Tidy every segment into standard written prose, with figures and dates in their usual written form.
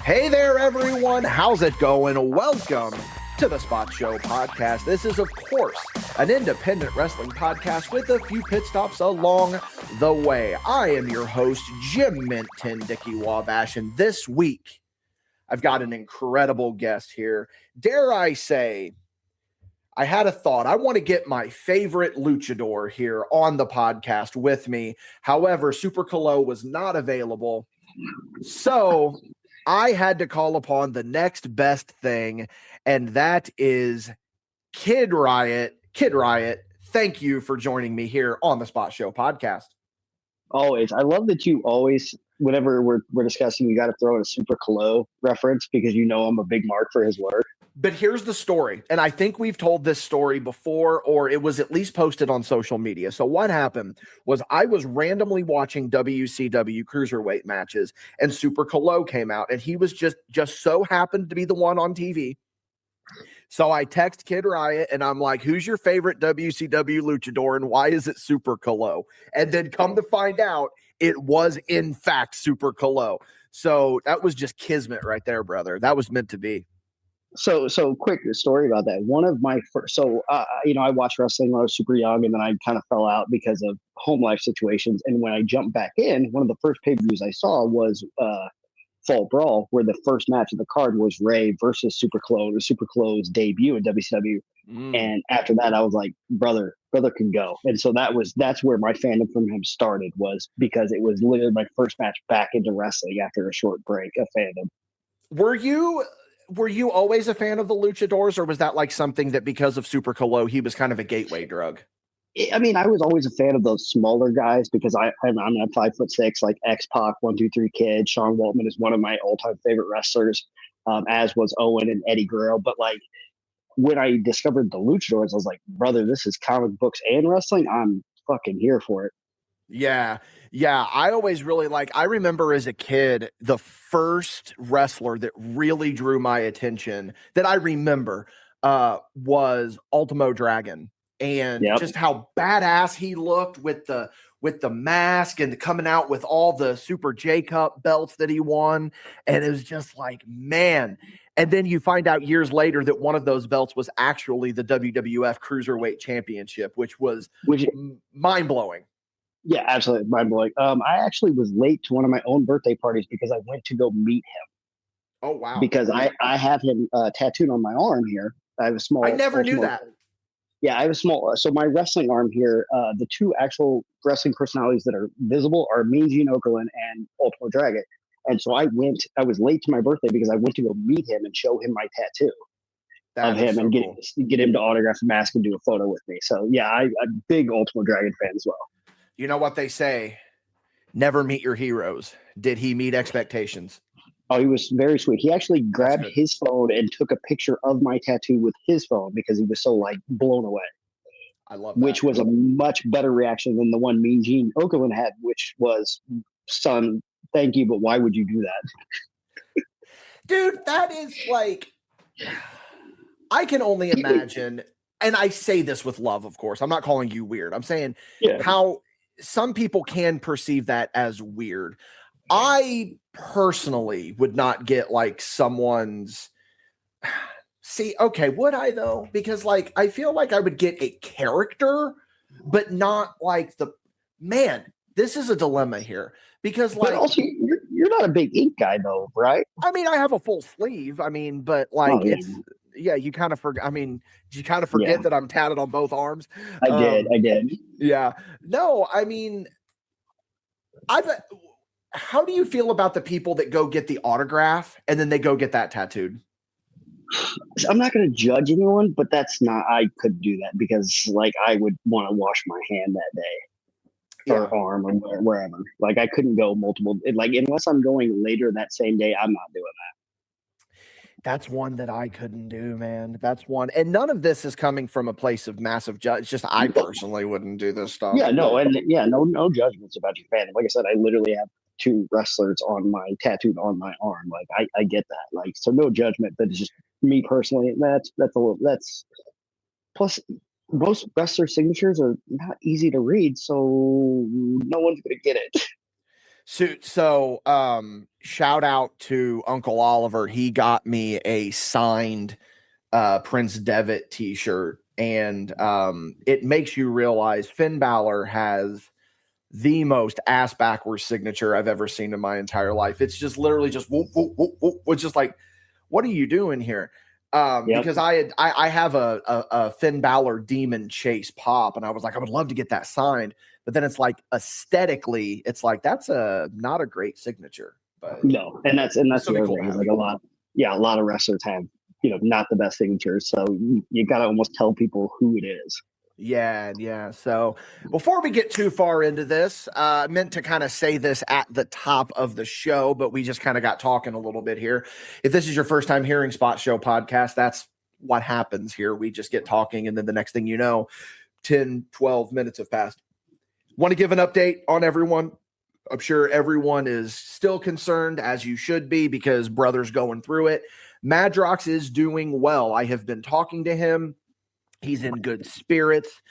Hey there, everyone. How's it going? Welcome to the Spot Show podcast. This is, of course, an independent wrestling podcast with a few pit stops along the way. I am your host, Jim Minton, Dickie Wabash, and this week, I've got an incredible guest here. Dare I say, I had a thought. I want to get my favorite luchador here on the podcast with me. However, Super Colo was not available. So I had to call upon the next best thing, and that is Kid Riot. Kid Riot, thank you for joining me here on the Spot Show podcast. Always. I love that you always, whenever we're discussing, you got to throw in a Super Colo reference because you know I'm a big mark for his work. But here's the story, and I think we've told this story before, or it was at least posted on social media. So what happened was I was randomly watching WCW cruiserweight matches, and Super Colo came out, and he was just so happened to be the one on TV. So I text Kid Riot, and I'm like, who's your favorite WCW luchador, and why is it Super Colo? And then come to find out, it was, in fact, Super Colo. So that was just kismet right there, brother. That was meant to be. So quick story about that. One of my first, I watched wrestling when I was super young, and then I kind of fell out because of home life situations. And when I jumped back in, one of the first pay-per-views I saw was Fall Brawl, where the first match of the card was Ray versus Super Colo. It was Super Colo's debut in WCW. And after that, I was like, brother can go. And so that's where my fandom from him started, was because it was literally my first match back into wrestling after a short break of fandom. Were you always a fan of the luchadors, or was that like something that because of Super Colo, he was kind of a gateway drug? I mean, I was always a fan of those smaller guys because I'm at 5'6", like X-Pac, 1-2-3 Kid. Sean Waltman is one of my all-time favorite wrestlers, as was Owen and Eddie Guerrero. But like when I discovered the luchadors, I was like, brother, this is comic books and wrestling. I'm fucking here for it. Yeah. I always really I remember as a kid, the first wrestler that really drew my attention that I remember was Ultimo Dragon, and just how badass he looked with the mask and coming out with all the Super J-Cup belts that he won. And it was just like, man. And then you find out years later that one of those belts was actually the WWF Cruiserweight Championship, which was mind-blowing. Yeah, absolutely. Mind-blowing. I actually was late to one of my own birthday parties because I went to go meet him. Oh, wow. Because I have him tattooed on my arm here. I have a small... I never knew that. Yeah, I have a small... So my wrestling arm here, the two actual wrestling personalities that are visible are Mean Gene Okerlund and Ultimo Dragon. And so I was late to my birthday because I went to go meet him and show him my tattoo of him, and get him to autograph the mask and do a photo with me. So yeah, I'm a big Ultimo Dragon fan as well. You know what they say, never meet your heroes. Did he meet expectations? Oh, he was very sweet. He actually grabbed his phone and took a picture of my tattoo with his phone because he was so blown away. I love that. Which was a much better reaction than the one Mean Gene Okerlund had, which was, son, thank you, but why would you do that? Dude, that is I can only imagine, and I say this with love, of course. I'm not calling you weird. I'm saying how some people can perceive that as weird. I personally would not get someone's... See, okay, would I though? Because I feel like I would get a character, but not man, this is a dilemma here. Because but also you're not a big ink guy though, right? I mean, I have a full sleeve. I mean, but you kind of forget. I mean, you kind of forget that I'm tatted on both arms. I did. Yeah. No, I mean, how do you feel about the people that go get the autograph and then they go get that tattooed? I'm not going to judge anyone, but I could do that because I would want to wash my hand that day or arm or wherever. I couldn't go multiple, unless I'm going later that same day, I'm not doing that. That's one that I couldn't do, man. That's one. And none of this is coming from a place of massive judge. It's just I personally wouldn't do this stuff. Yeah, no. And no judgments about your fandom. Like I said, I literally have two wrestlers tattooed on my arm. I get that. So no judgment, but it's just me personally. That's plus most wrestler signatures are not easy to read, so no one's going to get it. Shout out to Uncle Oliver. He got me a signed Prince Devitt t-shirt, and it makes you realize Finn Balor has the most ass backwards signature I've ever seen in my entire life. It's just literally just whoop, whoop, whoop, whoop. It's just like, what are you doing here? Because I have a Finn Balor Demon Chase pop, and I was like, I would love to get that signed. But then it's like aesthetically, it's like that's not a great signature. But no, and that's the other thing. Like a lot of wrestlers have, not the best signatures. So you got to almost tell people who it is. Yeah. So before we get too far into this, I meant to kind of say this at the top of the show, but we just kind of got talking a little bit here. If this is your first time hearing Spot Show Podcast, that's what happens here. We just get talking, and then the next thing you know, 10, 12 minutes have passed. Want to give an update on everyone. I'm sure everyone is still concerned, as you should be, because brother's going through it. Madrox is doing well. I have been talking to him. He's in good spirits.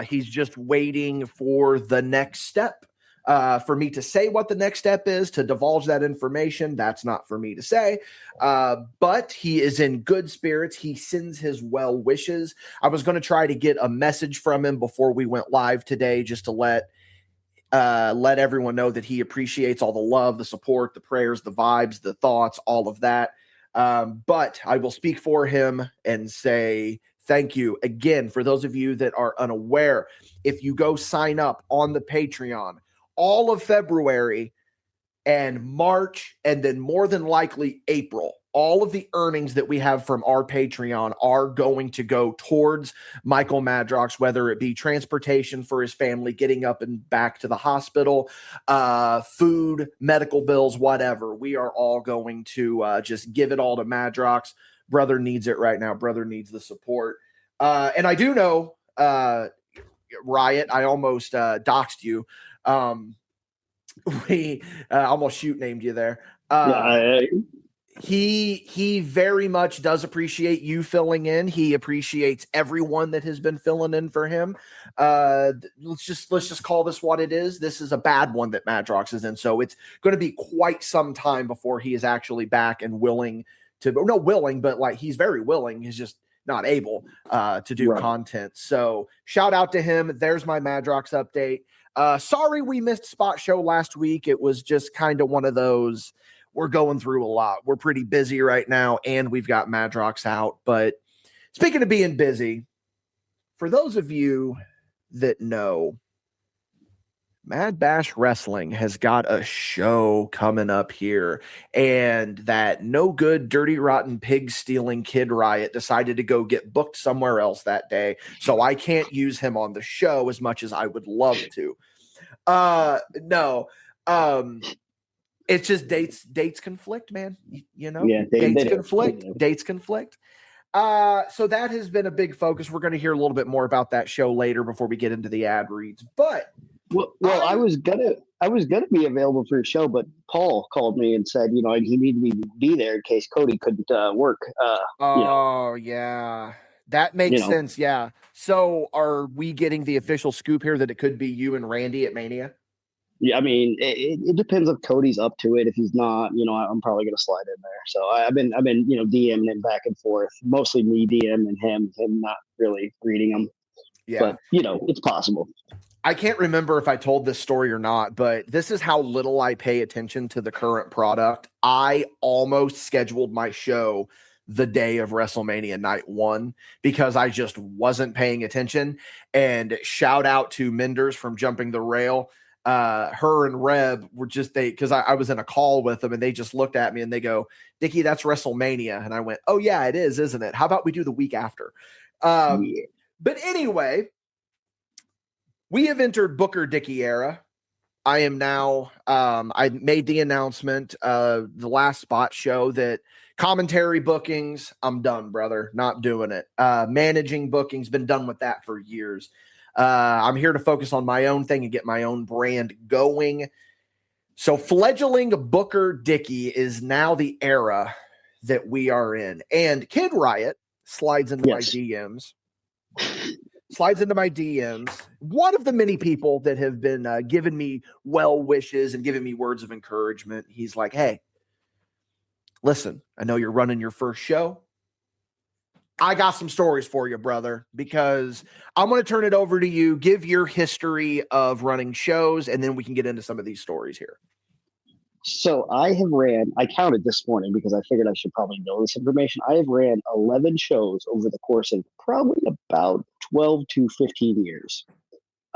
He's just waiting for the next step. For me to say what the next step is, to divulge that information, that's not for me to say. But he is in good spirits. He sends his well wishes. I was going to try to get a message from him before we went live today, just to let everyone know that he appreciates all the love, the support, the prayers, the vibes, the thoughts, all of that. But I will speak for him and say thank you again. For those of you that are unaware, if you go sign up on the Patreon, all of February and March, and then more than likely April, all of the earnings that we have from our Patreon are going to go towards Michael Madrox, whether it be transportation for his family, getting up and back to the hospital, food, medical bills, whatever. We are all going to just give it all to Madrox. Brother needs it right now. Brother needs the support. And I do know, Riot, I almost doxed you. We almost shoot named you there. He very much does appreciate you filling in. He appreciates everyone that has been filling in for him. Let's just call this what it is. This is a bad one that Madrox is in. So it's going to be quite some time before he is actually back and willing to, no willing, but like he's very willing. He's just not able to do content. So shout out to him. There's my Madrox update. Sorry we missed Spot Show last week. It was just kind of one of those, we're going through a lot. We're pretty busy right now, and we've got Madrox out. But speaking of being busy, for those of you that know, MadBash Wrestling has got a show coming up here, and that no good, dirty, rotten, pig stealing kid Riot decided to go get booked somewhere else that day. So I can't use him on the show as much as I would love to. It's just dates conflict, man. You know, dates conflict. So that has been a big focus. We're going to hear a little bit more about that show later before we get into the ad reads. But I was gonna be available for a show, but Paul called me and said, he needed me to be there in case Cody couldn't work. Yeah, that makes sense. Yeah. So are we getting the official scoop here that it could be you and Randy at Mania? Yeah, I mean, it depends if Cody's up to it. If he's not, I'm probably gonna slide in there. So I've been DMing him back and forth, mostly me DMing him not really reading him. Yeah, but it's possible. I can't remember if I told this story or not, but this is how little I pay attention to the current product. I almost scheduled my show the day of WrestleMania Night 1 because I just wasn't paying attention. And shout out to Menders from Jumping the Rail. Her and Reb were just because I was in a call with them, and they just looked at me and they go, Dickie, that's WrestleMania. And I went, oh yeah, it is, isn't it? How about we do the week after? But anyway, we have entered Booker Dickie era. I am now, I made the announcement, the last Spot Show, that commentary bookings, I'm done, brother. Not doing it. Managing bookings, been done with that for years. I'm here to focus on my own thing and get my own brand going. So fledgling Booker Dickie is now the era that we are in. And Kid Riot slides into my DMs slides into my DMs. One of the many people that have been giving me well wishes and giving me words of encouragement. He's like, hey, listen, I know you're running your first show. I got some stories for you, brother, because I'm going to turn it over to you. Give your history of running shows, and then we can get into some of these stories here. So I counted this morning because I figured I should probably know this information. I have ran 11 shows over the course of probably about 12 to 15 years.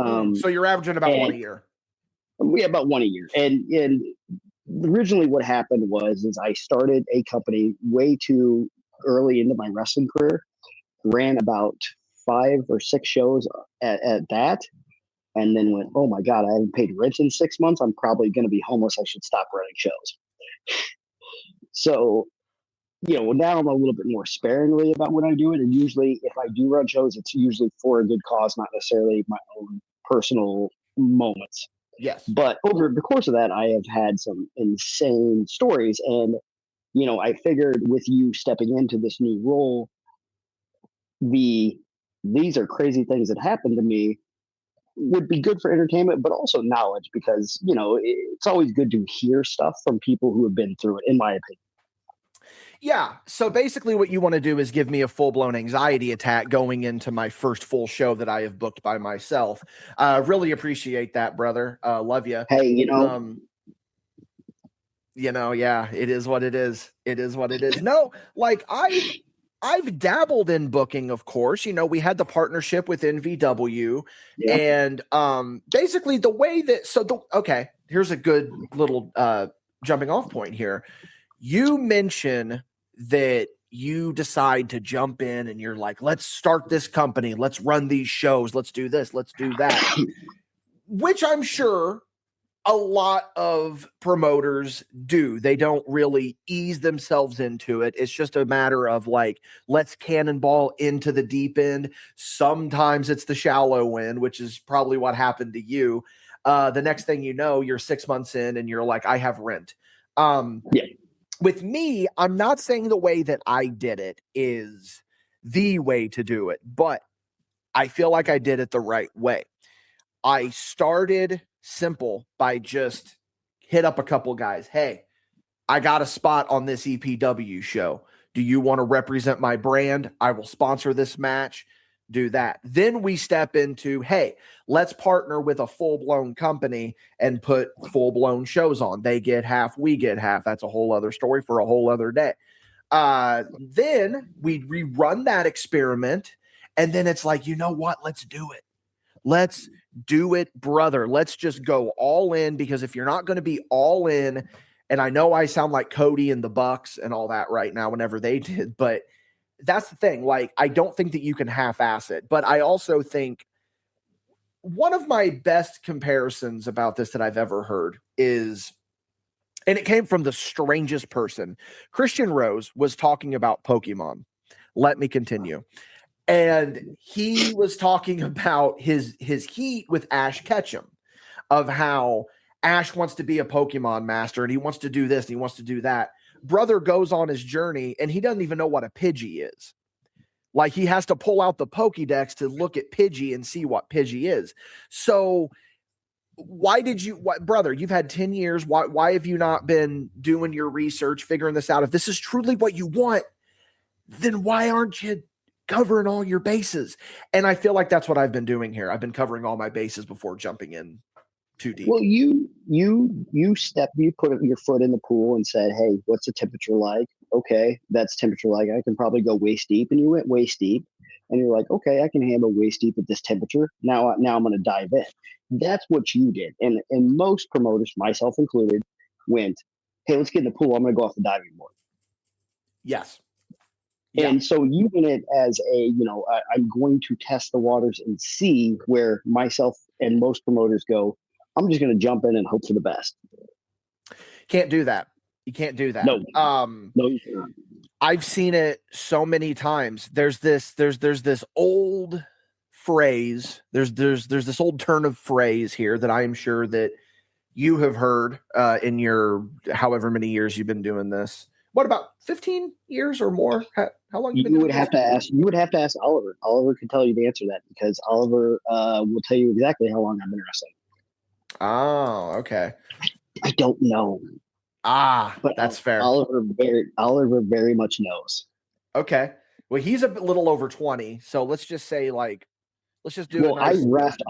So you're averaging about one a year. Yeah, about one a year. And originally what happened is I started a company way too early into my wrestling career, ran about 5 or 6 shows at that, and then went, oh my God, I haven't paid rent in 6 months. I'm probably going to be homeless. I should stop running shows. So, now I'm a little bit more sparingly about when I do it. And usually if I do run shows, it's usually for a good cause, not necessarily my own personal moments. Yes. But over the course of that, I have had some insane stories. And, I figured with you stepping into this new role, these are crazy things that happened to me would be good for entertainment, but also knowledge, because, it's always good to hear stuff from people who have been through it, in my opinion. Yeah. So basically what you want to do is give me a full-blown anxiety attack going into my first full show that I have booked by myself. Really appreciate that, brother. Love you. Hey, yeah, it is what it is. It is what it is. No, like I've dabbled in booking, of course. We had the partnership with NVW, yeah. and basically the way that okay, here's a good little jumping off point here. You mention that you decide to jump in and you're like, let's start this company, let's run these shows, let's do this, let's do that, which I'm sure a lot of promoters do. They don't really ease themselves into it. It's just a matter of like, let's cannonball into the deep end. Sometimes it's the shallow end, which is probably what happened to you. The next thing you know, you're 6 months in and you're like, I have rent. Yeah. With me, I'm not saying the way that I did it is the way to do it, but I feel like I did it the right way. I started simple by just hit up a couple guys. Hey, I got a spot on this EPW show. Do you want to represent my brand? I will sponsor this match. Do that. Then we step into, hey, let's partner with a full-blown company and put full-blown shows on. They get half, we get half. That's a whole other story for a whole other day. Then we rerun that experiment, and then it's like, you know what? Let's do it. Let's do it, brother. Let's just go all in, because if you're not going to be all in, and I know I sound like Cody and the Bucks and all that right now whenever they did, but that's the thing. Like, I don't think that you can half-ass it, but I also think one of my best comparisons about this that I've ever heard is, and it came from the strangest person. Christian Rose was talking about Pokemon. Let me continue. And he was talking about his heat with Ash Ketchum, of how Ash wants to be a Pokemon master and he wants to do this and he wants to do that. Brother goes on his journey and he doesn't even know what a Pidgey is. Like, he has to pull out the Pokédex to look at Pidgey and see what Pidgey is. So brother, you've had 10 years. Why have you not been doing your research, figuring this out? If this is truly what you want, then why aren't you covering all your bases? And I feel like that's what I've been doing here. I've been covering all my bases before jumping in too deep. Well, you put your foot in the pool and said, hey, what's the temperature like? Okay, that's temperature like. I can probably go waist deep. And you went waist deep. And you're like, okay, I can handle waist deep at this temperature. Now I'm going to dive in. That's what you did. And most promoters, myself included, went, hey, let's get in the pool. I'm going to go off the diving board. Yes. Yeah. And so you went it as I'm going to test the waters and see where myself and most promoters go. I'm just going to jump in and hope for the best. Can't do that. You can't do that. No, you cannot. I've seen it so many times. There's this old phrase. There's this old turn of phrase here that I am sure that you have heard in your however many years you've been doing this, What about 15 years or more? How long you been You doing would have this? to ask. You would have to ask You would have to ask Oliver. Oliver can tell you the answer to that because Oliver will tell you exactly how long I've been wrestling. Oh, okay. I don't know, but That's fair. Oliver very much knows. Okay. Well, he's a little over 20, so let's just say like let's just do a Well, nice.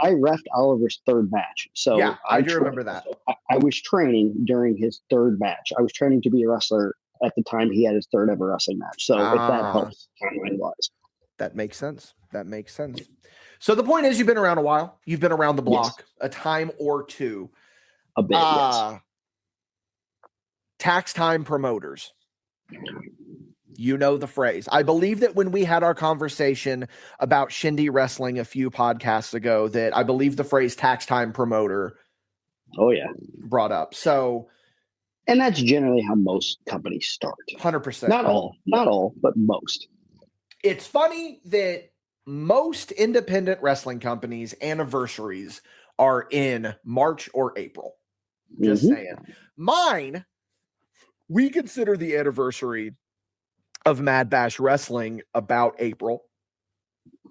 I refed Oliver's third match, Yeah, so I do remember that. I was training during his third match. I was training to be a wrestler at the time he had his third ever wrestling match. So if that Ah, helps, timeline wise, that makes sense. That makes sense. So the point is, you've been around a while. You've been around the yes, block a time or two. a bit, yes. Tax time promoters. You know the phrase. I believe that when we had our conversation about Shindy Wrestling a few podcasts ago, that I believe the phrase tax time promoter Oh yeah, brought up. So, and that's generally how most companies start. 100%. Not all, but most. It's funny that most independent wrestling companies' anniversaries are in March or April. Just saying. Mine, we consider the anniversary of MadBash Wrestling about April.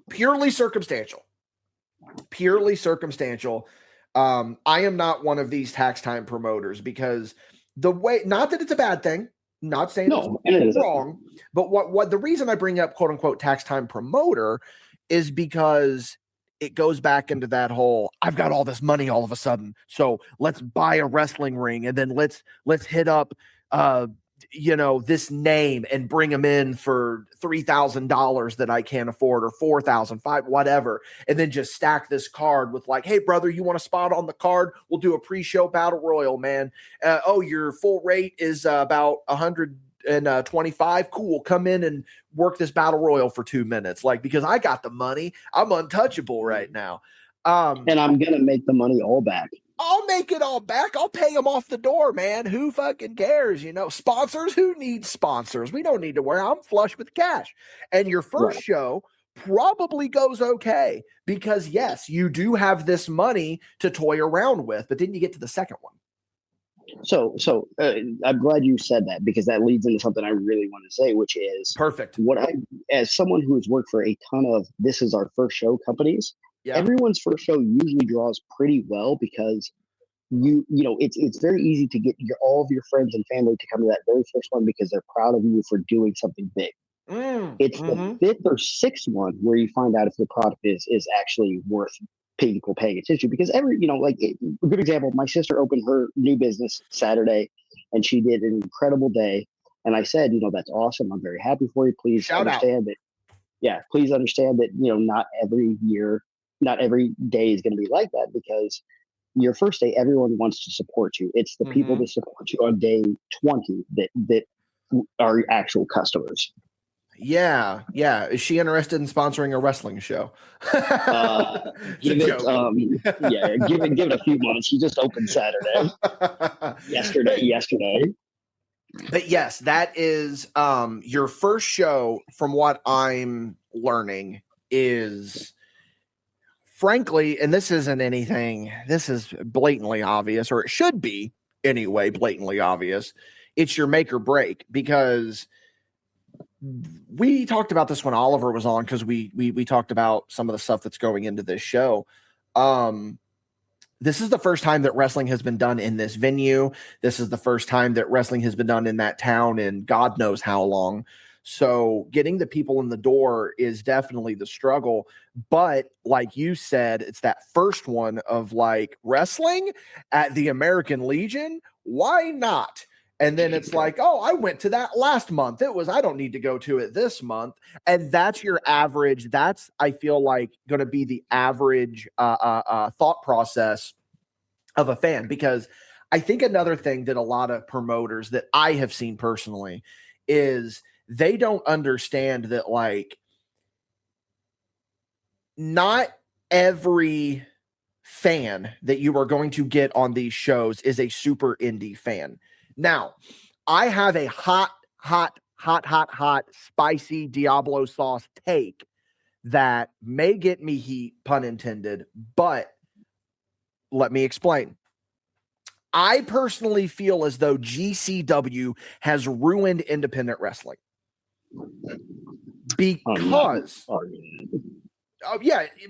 Purely circumstantial. Purely circumstantial. I am not one of these tax time promoters because the way, not that it's a bad thing, not saying it's wrong, but what the reason I bring up quote unquote tax time promoter is because it goes back into that whole I've got all this money all of a sudden, so let's buy a wrestling ring and then let's hit up this name and bring them in for $3,000 that I can't afford, or 4,000, 5, whatever, and then just stack this card with like, hey brother, you want a spot on the card? We'll do a pre-show battle royal, man. Your full rate is about 125. Cool, come in and work this battle royal for 2 minutes, like, because I got the money, I'm untouchable right now. And I'm gonna make the money all back. I'll make it all back. I'll pay them off the door, man. Who fucking cares? Sponsors, who needs sponsors? We don't need to worry. I'm flush with cash. And your first show probably goes okay because, yes, you do have this money to toy around with, but then you get to the second one. So I'm glad you said that because that leads into something I really want to say, which is perfect. As someone who has worked for a ton of this is our first show companies, everyone's first show usually draws pretty well because it's very easy to get all of your friends and family to come to that very first one because they're proud of you for doing something big. It's the fifth or sixth one where you find out if the product is actually worth people paying attention because a good example, my sister opened her new business Saturday and she did an incredible day. And I said, that's awesome. I'm very happy for you. Please understand that, not every day is going to be like that because your first day, everyone wants to support you. It's the people that support you on day 20 that are actual customers. Yeah. Is she interested in sponsoring a wrestling show? Give it a few months. She just opened Saturday. yesterday. But yes, that is your first show, from what I'm learning, is frankly, and this isn't anything, this is blatantly obvious, or it should be anyway, blatantly obvious. It's your make or break, because we talked about this when Oliver was on, because we talked about some of the stuff that's going into this show. This is the first time that wrestling has been done in this venue. This is the first time that wrestling has been done in that town in God knows how long. So getting the people in the door is definitely the struggle. But like you said, it's that first one of like, wrestling at the American Legion, why not? And then it's like, oh, I went to that last month. I don't need to go to it this month. And that's your average. That's, I feel like, going to be the average thought process of a fan. Because I think another thing that a lot of promoters that I have seen personally is they don't understand that, like, not every fan that you are going to get on these shows is a super indie fan. Now, I have a hot, spicy Diablo sauce take that may get me heat, pun intended, but let me explain. I personally feel as though GCW has ruined independent wrestling because,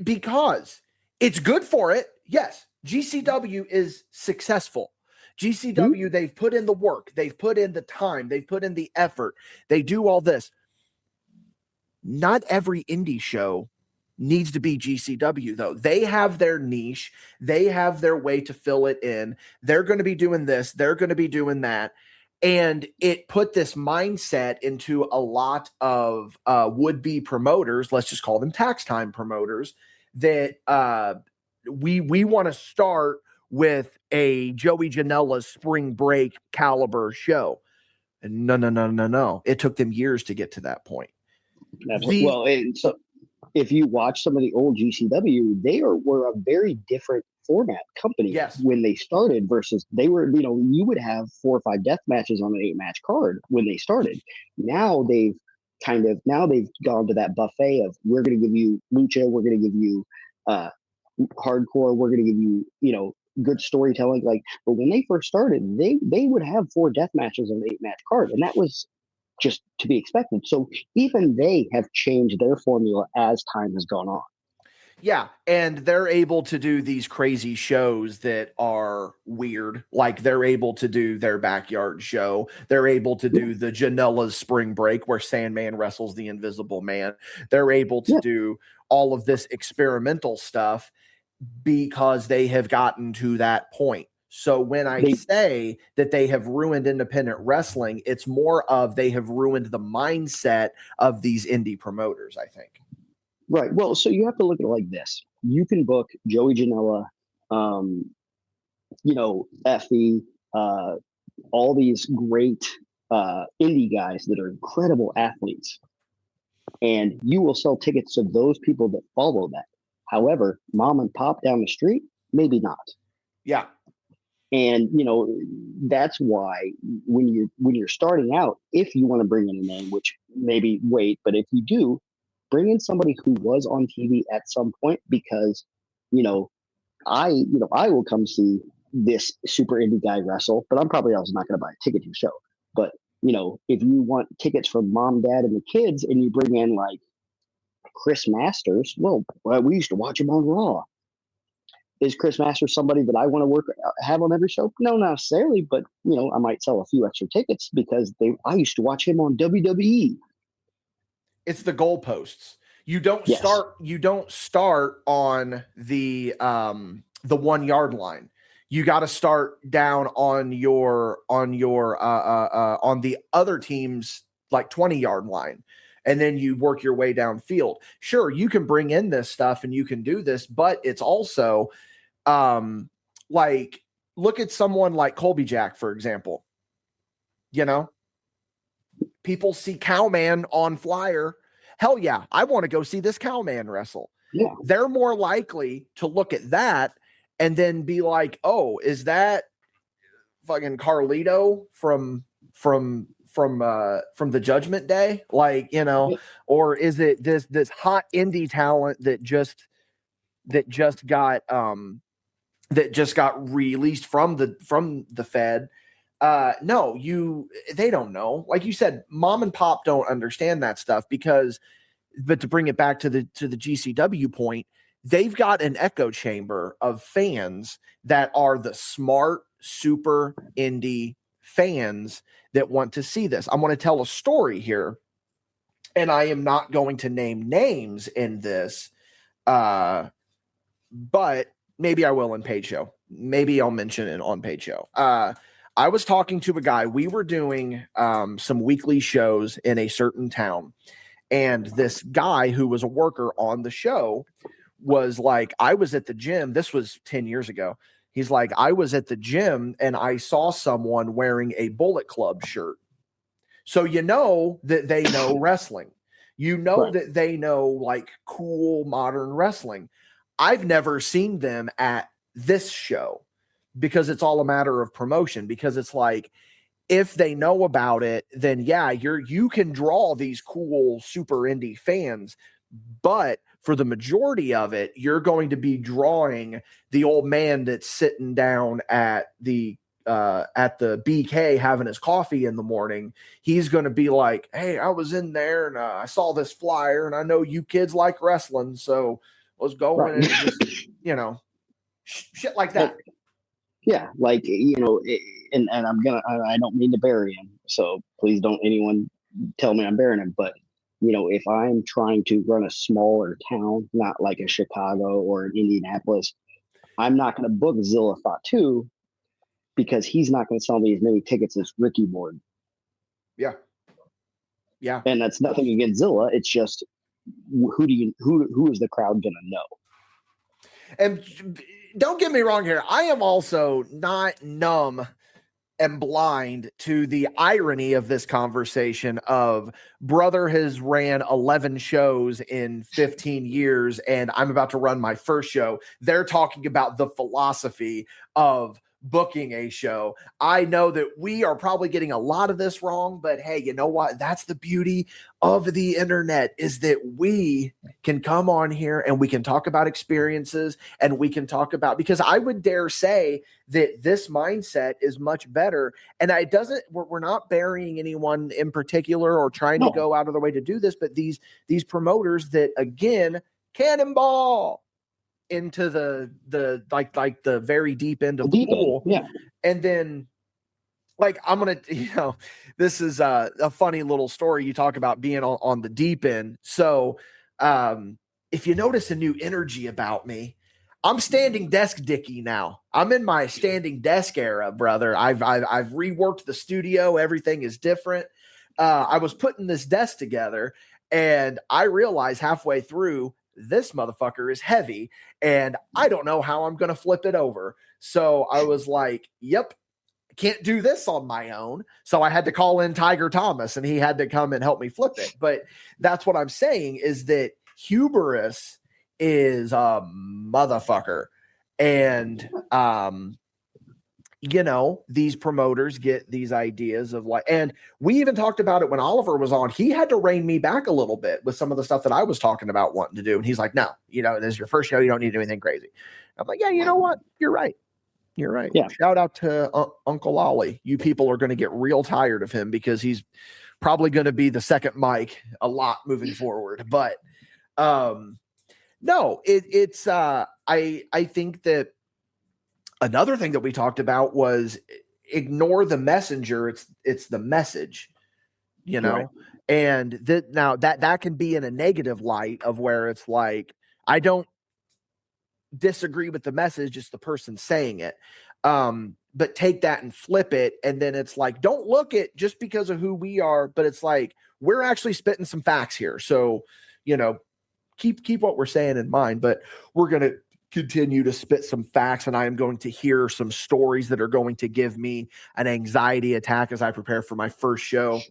because it's good for it. Yes, GCW is successful. GCW, they've put in the work, they've put in the time, they've put in the effort, they do all this. Not every indie show needs to be GCW, though. They have their niche, they have their way to fill it in. They're going to be doing this, they're going to be doing that. And it put this mindset into a lot of would-be promoters, let's just call them tax time promoters, that we want to start with a Joey Janela's spring break caliber show. And no. It took them years to get to that point. Well, and so if you watch some of the old GCW, were a very different format company when they started versus they were, you would have 4 or 5 death matches on an 8-match card when they started. Now they've gone to that buffet of, we're going to give you lucha, we're going to give you hardcore, we're going to give you, good storytelling. But when they first started, they would have 4 death matches on an 8-match card, and that was just to be expected. So even they have changed their formula as time has gone on. Yeah, and they're able to do these crazy shows that are weird. Like they're able to do their backyard show. They're able to do the Janela's spring break where Sandman wrestles the Invisible Man. They're able to do all of this experimental stuff because they have gotten to that point. So when I say that they have ruined independent wrestling, it's more of they have ruined the mindset of these indie promoters, I think. Right. Well, so you have to look at it like this. You can book Joey Janela, Effie, all these great indie guys that are incredible athletes. And you will sell tickets to those people that follow that. However, mom and pop down the street, maybe not. Yeah. And that's why when you're starting out, if you want to bring in a name, which maybe wait, but if you do, bring in somebody who was on TV at some point, because I will come see this super indie guy wrestle, but I'm probably also not going to buy a ticket to the show. But if you want tickets for mom, dad, and the kids, and you bring in like Chris Masters, well, we used to watch him on Raw. Is Chris Masters somebody that I want to have on every show? No, not necessarily, but I might sell a few extra tickets because I used to watch him on WWE. It's the goalposts. You don't start on the 1 yard line. You got to start down on the other team's like 20-yard line. And then you work your way downfield. Sure, you can bring in this stuff and you can do this, but it's also like look at someone like Colby Jack, for example. People see Cowman on Flyer. Hell yeah, I want to go see this Cowman wrestle. Yeah. They're more likely to look at that and then be like, oh, is that fucking Carlito from the Judgment Day? Or is it this hot indie talent that just got released from the Fed? No, they don't know. Like you said, mom and pop don't understand that stuff but to bring it back to the GCW point, they've got an echo chamber of fans that are the smart, super indie fans that want to see this. I'm going to tell a story here, and I am not going to name names in this, but maybe I will in Paid Show. Maybe I'll mention it on Paid Show. I was talking to a guy. We were doing some weekly shows in a certain town. And this guy who was a worker on the show was like, I was at the gym. This was 10 years ago. He's like, I was at the gym and I saw someone wearing a Bullet Club shirt. So that they know wrestling. Right. That they know like cool modern wrestling. I've never seen them at this show because it's all a matter of promotion, because it's like, if they know about it, then yeah, you can draw these cool super indie fans, but for the majority of it, you're going to be drawing the old man that's sitting down at the at the BK having his coffee in the morning, he's going to be like, hey, I was in there and I saw this flyer and I know you kids like wrestling. So let's go in and just, shit like that. Yeah. Like, and I don't mean to bury him. So please don't anyone tell me I'm burying him. But, if I'm trying to run a smaller town, not like a Chicago or an Indianapolis, I'm not going to book Zilla Fatu because he's not going to sell me as many tickets as Ricky Ward. Yeah. Yeah. And that's nothing against Zilla. It's just who is the crowd going to know? And don't get me wrong here. I am also not numb and blind to the irony of this conversation of brother has ran 11 shows in 15 years and I'm about to run my first show. They're talking about the philosophy of booking a show. I know that we are probably getting a lot of this wrong, but hey, you know what? That's the beauty of the internet, is that we can come on here and we can talk about experiences and we can talk about, because I would dare say that this mindset is much better. And we're not burying anyone in particular or trying to go out of their way to do this, but these promoters that, again, cannonball into the like the very deep end of the pool. Yeah. And then I'm going to, this is a funny little story. You talk about being on the deep end. So if you notice a new energy about me, I'm standing desk Dickie now. I'm in my standing desk era, brother. I've reworked the studio. Everything is different. I was putting this desk together and I realized halfway through, this motherfucker is heavy and I don't know how I'm going to flip it over. So I was like, yep, can't do this on my own. So I had to call in Tiger Thomas and he had to come and help me flip it. But that's what I'm saying, is that hubris is a motherfucker. And, these promoters get these ideas of and we even talked about it when Oliver was on. He had to rein me back a little bit with some of the stuff that I was talking about wanting to do. And he's like, no, this is your first show. You don't need to do anything crazy. I'm like, yeah, you know what? You're right. You're right. Yeah. Shout out to Uncle Ollie. You people are going to get real tired of him because he's probably going to be the second mic a lot moving forward. But no, it's I think that another thing that we talked about was ignore the messenger. It's the message, Right. and that can be in a negative light of where it's like, I don't disagree with the message, it's the person saying it. But take that and flip it. And then it's like, don't look at just because of who we are, but it's like, we're actually spitting some facts here. So, keep what we're saying in mind, but we're going to continue to spit some facts, and I am going to hear some stories that are going to give me an anxiety attack as I prepare for my first show.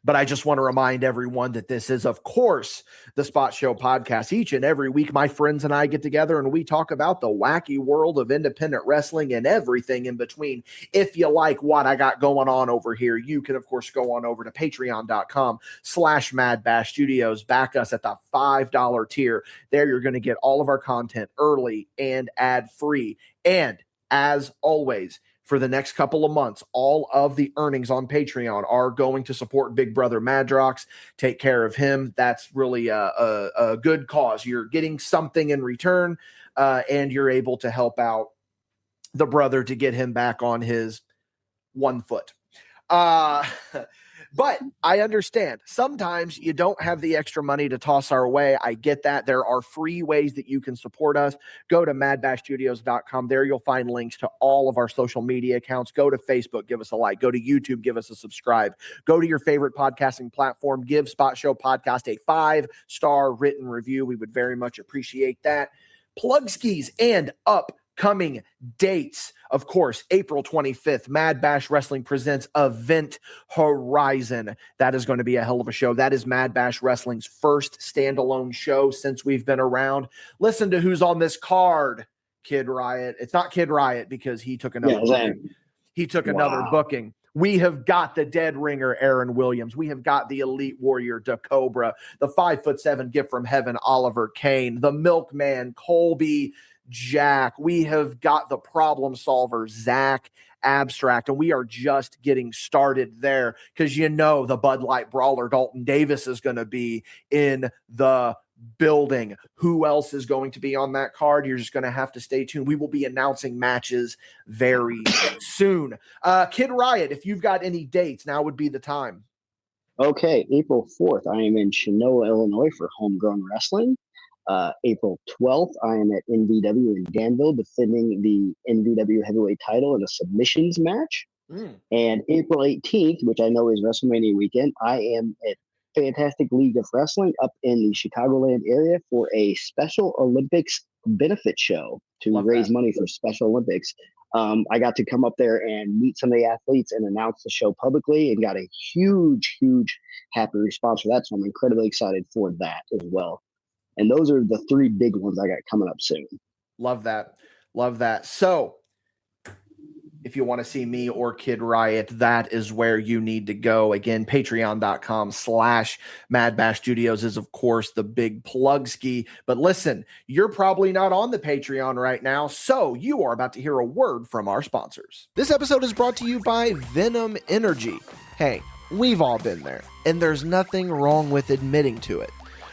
But I just want to remind everyone that this is, of course, the Spot Show podcast. Each and every week, my friends and I get together and we talk about the wacky world of independent wrestling and everything in between. If you like what I got going on over here, you can, of course, go on over to patreon.com/MadBash Studios. Back us at the $5 tier. There, you're going to get all of our content early and ad-free. And as always, for the next couple of months, all of the earnings on Patreon are going to support Big Brother Madrox. Take care of him. That's really a good cause. You're getting something in return, and you're able to help out the brother to get him back on his 1 foot. But I understand sometimes you don't have the extra money to toss our way. I get that. There are free ways that you can support us. Go to madbashstudios.com. There you'll find links to all of our social media accounts. Go to Facebook, give us a like. Go to YouTube, give us a subscribe. Go to your favorite podcasting platform. Give Spot Show Podcast a 5-star written review. We would very much appreciate that. Plug skis and upcoming dates. Of course, April 25th, Mad Bash Wrestling presents Event Horizon. That is going to be a hell of a show. That is Mad Bash Wrestling's first standalone show since we've been around. Listen to who's on this card. Kid Riot. It's not Kid Riot because he took another booking. He took another booking. We have got the dead ringer, Aaron Williams. We have got the elite warrior, DeCobra, the 5'7" gift from heaven, Oliver Kane, the milkman, Colby Jack. We have got the problem solver, Zach Abstract, and we are just getting started there because the Bud Light brawler Dalton Davis is going to be in the building. Who else is going to be on that card? You're just going to have to stay tuned. We will be announcing matches very soon. Kid Riot, if you've got any dates, now would be the time. Okay, April 4th, I am in Chinoa, Illinois for Homegrown Wrestling. April 12th, I am at NVW in Danville defending the NVW heavyweight title in a submissions match. And April 18th, which I know is WrestleMania weekend, I am at Fantastic League of Wrestling up in the Chicagoland area for a Special Olympics benefit show to raise money for Special Olympics. I got to come up there and meet some of the athletes and announce the show publicly and got a huge happy response for that. So I'm incredibly excited for that as well. And those are the three big ones I got coming up soon. Love that. So if you want to see me or Kid Riot, that is where you need to go. Again, patreon.com/MadBash Studios is, of course, the big plug ski. But listen, you're probably not on the Patreon right now, so you are about to hear a word from our sponsors. This episode is brought to you by Venom Energy. Hey, we've all been there, and there's nothing wrong with admitting to it.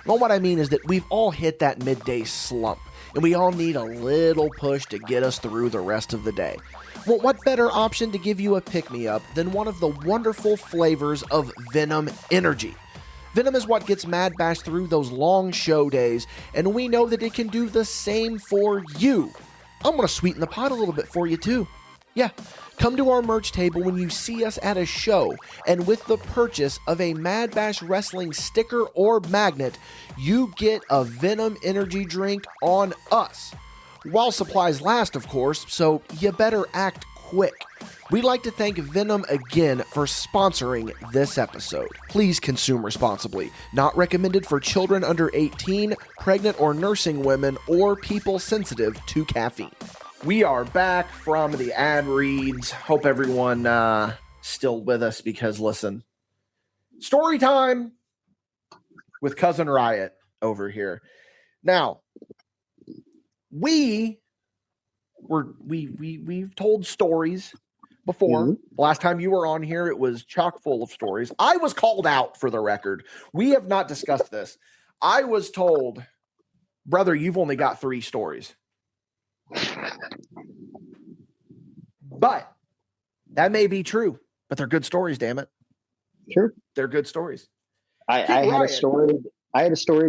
Well, what I mean is that we've all hit that midday slump, and we all need a little push to get us through the rest of the day. Well, what better option to give you a pick-me-up than one of the wonderful flavors of Venom Energy? Venom is what gets MadBash through those long show days, and we know that it can do the same for you. I'm going to sweeten the pot a little bit for you, too. Yeah, come to our merch table when you see us at a show, and with the purchase of a MadBash Wrestling sticker or magnet, you get a Venom Energy drink on us. While supplies last, of course, so you better act quick. We'd like to thank Venom again for sponsoring this episode. Please consume responsibly. Not recommended for children under 18, pregnant or nursing women, or people sensitive to caffeine. We are back from the ad reads. Hope everyone still with us because, listen, story time with Cousin Riot over here. Now, we've told stories before. Mm-hmm. Last time you were on here, it was chock full of stories. I was called out, for the record. We have not discussed this. I was told, brother, you've only got 3 stories. But that may be true, but they're good stories, damn it. Sure. They're good stories. I had a story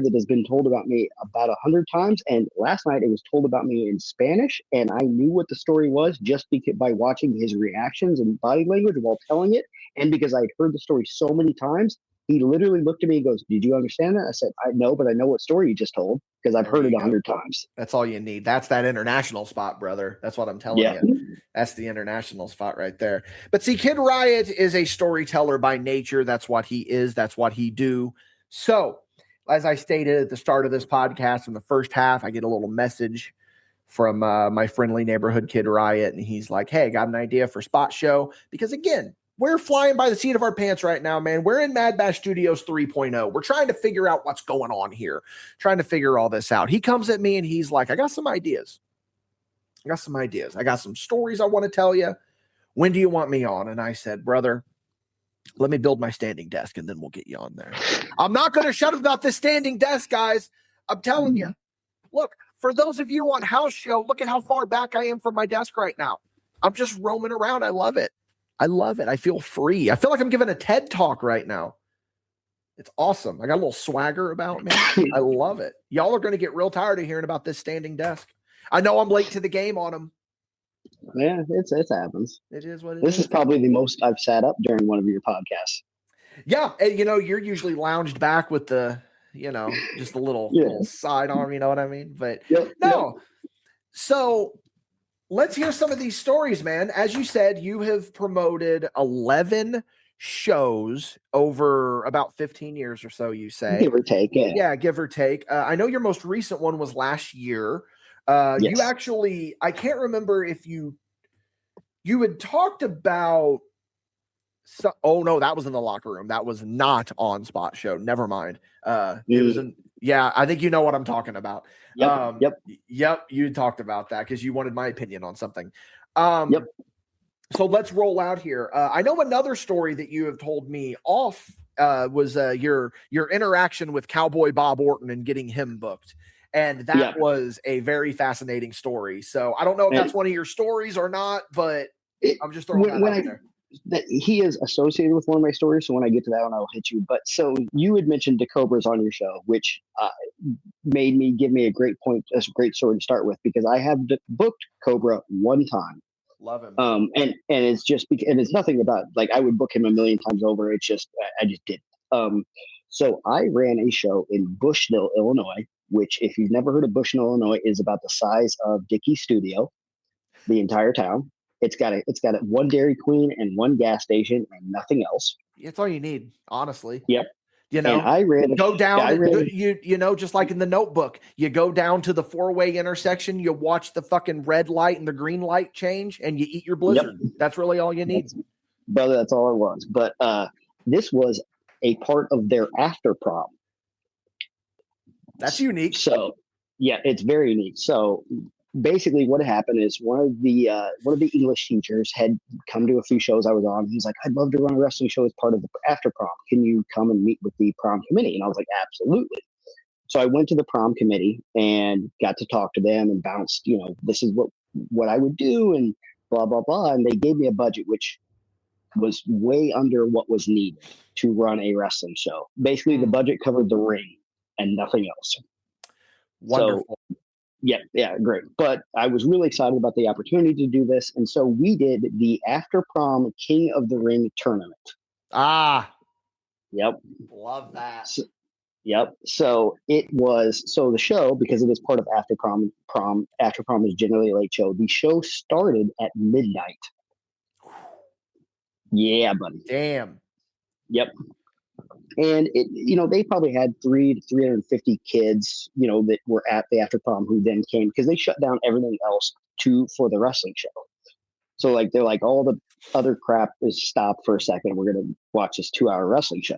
that has been told about me about 100 times, and last night it was told about me in Spanish, and I knew what the story was just by watching his reactions and body language while telling it, and because I'd heard the story so many times, he literally looked at me and goes, "Did you understand that?" I said, "I know, but I know what story you just told because I've heard it 100 times." That's all you need. That's that international spot, brother. That's what I'm telling you. That's the international spot right there. But see, Kid Riot is a storyteller by nature. That's what he is. That's what he do. So, as I stated at the start of this podcast, in the first half, I get a little message from my friendly neighborhood Kid Riot, and he's like, "Hey, got an idea for spot show." Because again, we're flying by the seat of our pants right now, man. We're in MadBash Studios 3.0. We're trying to figure out what's going on here, trying to figure all this out. He comes at me and he's like, I got some ideas. I got some stories I want to tell you. When do you want me on? And I said, brother, let me build my standing desk and then we'll get you on there. I'm not going to shut up about this standing desk, guys. I'm telling you. Look, for those of you on house show, look at how far back I am from my desk right now. I'm just roaming around. I love it. I feel free. I feel like I'm giving a TED talk right now. It's awesome. I got a little swagger about me. I love it. Y'all are going to get real tired of hearing about this standing desk. I know I'm late to the game on them. Yeah, it happens. It is what it is. This is probably the most I've sat up during one of your podcasts. Yeah. And, you're usually lounged back with the, just a little sidearm, you know what I mean? But no. So let's hear some of these stories, man. As you said, you have promoted 11 shows over about 15 years or so, you say. Give or take, Yeah, give or take. I know your most recent one was last year. Yes. You actually, I can't remember if you had talked about, oh no, that was in the locker room. That was not on Spot Show. Never mind. It was in Yeah, I think you know what I'm talking about. Yep. Yep, you talked about that because you wanted my opinion on something. Yep. So let's roll out here. I know another story that you have told me off was your interaction with Cowboy Bob Orton and getting him booked. And that was a very fascinating story. So I don't know if that's one of your stories or not, but I'm just throwing that out there. That he is associated with one of my stories, so when I get to that one, I'll hit you. But so you had mentioned Decobras on your show, which give me a great point, a great story to start with, because I have booked Cobra one time. Love him. And it's just and it's nothing about like I would book him a million times over. It's just I just did. So I ran a show in Bushnell, Illinois, which if you've never heard of Bushnell, Illinois, is about the size of Dickie studio, the entire town. It's got one Dairy Queen and one gas station and nothing else. It's all you need, honestly. Yep. You know, and I ran go down. You know, just like in the Notebook, you go down to the 4-way intersection. You watch the fucking red light and the green light change, and you eat your blizzard. Yep. That's really all you need, brother. That's all it was. But this was a part of their after prom. That's unique. So yeah, it's very unique. So basically what happened is one of the English teachers had come to a few shows I was on. He's like, I'd love to run a wrestling show as part of the after prom. Can you come and meet with the prom committee? And I was like, absolutely. So I went to the prom committee and got to talk to them and bounced, this is what I would do and blah, blah, blah. And they gave me a budget, which was way under what was needed to run a wrestling show. Basically, the budget covered the ring and nothing else. Wonderful. So, yeah, great. But I was really excited about the opportunity to do this. And so we did the After Prom King of the Ring tournament. Yep. Love that. Yep. So the show, because it is part of After Prom is generally a late show. The show started at midnight. Yeah, buddy. Damn. Yep. And they probably had 300 to 350 kids, that were at the After Prom who then came because they shut down everything else for the wrestling show. So like they're like all the other crap is stopped for a second. We're gonna watch this 2-hour wrestling show.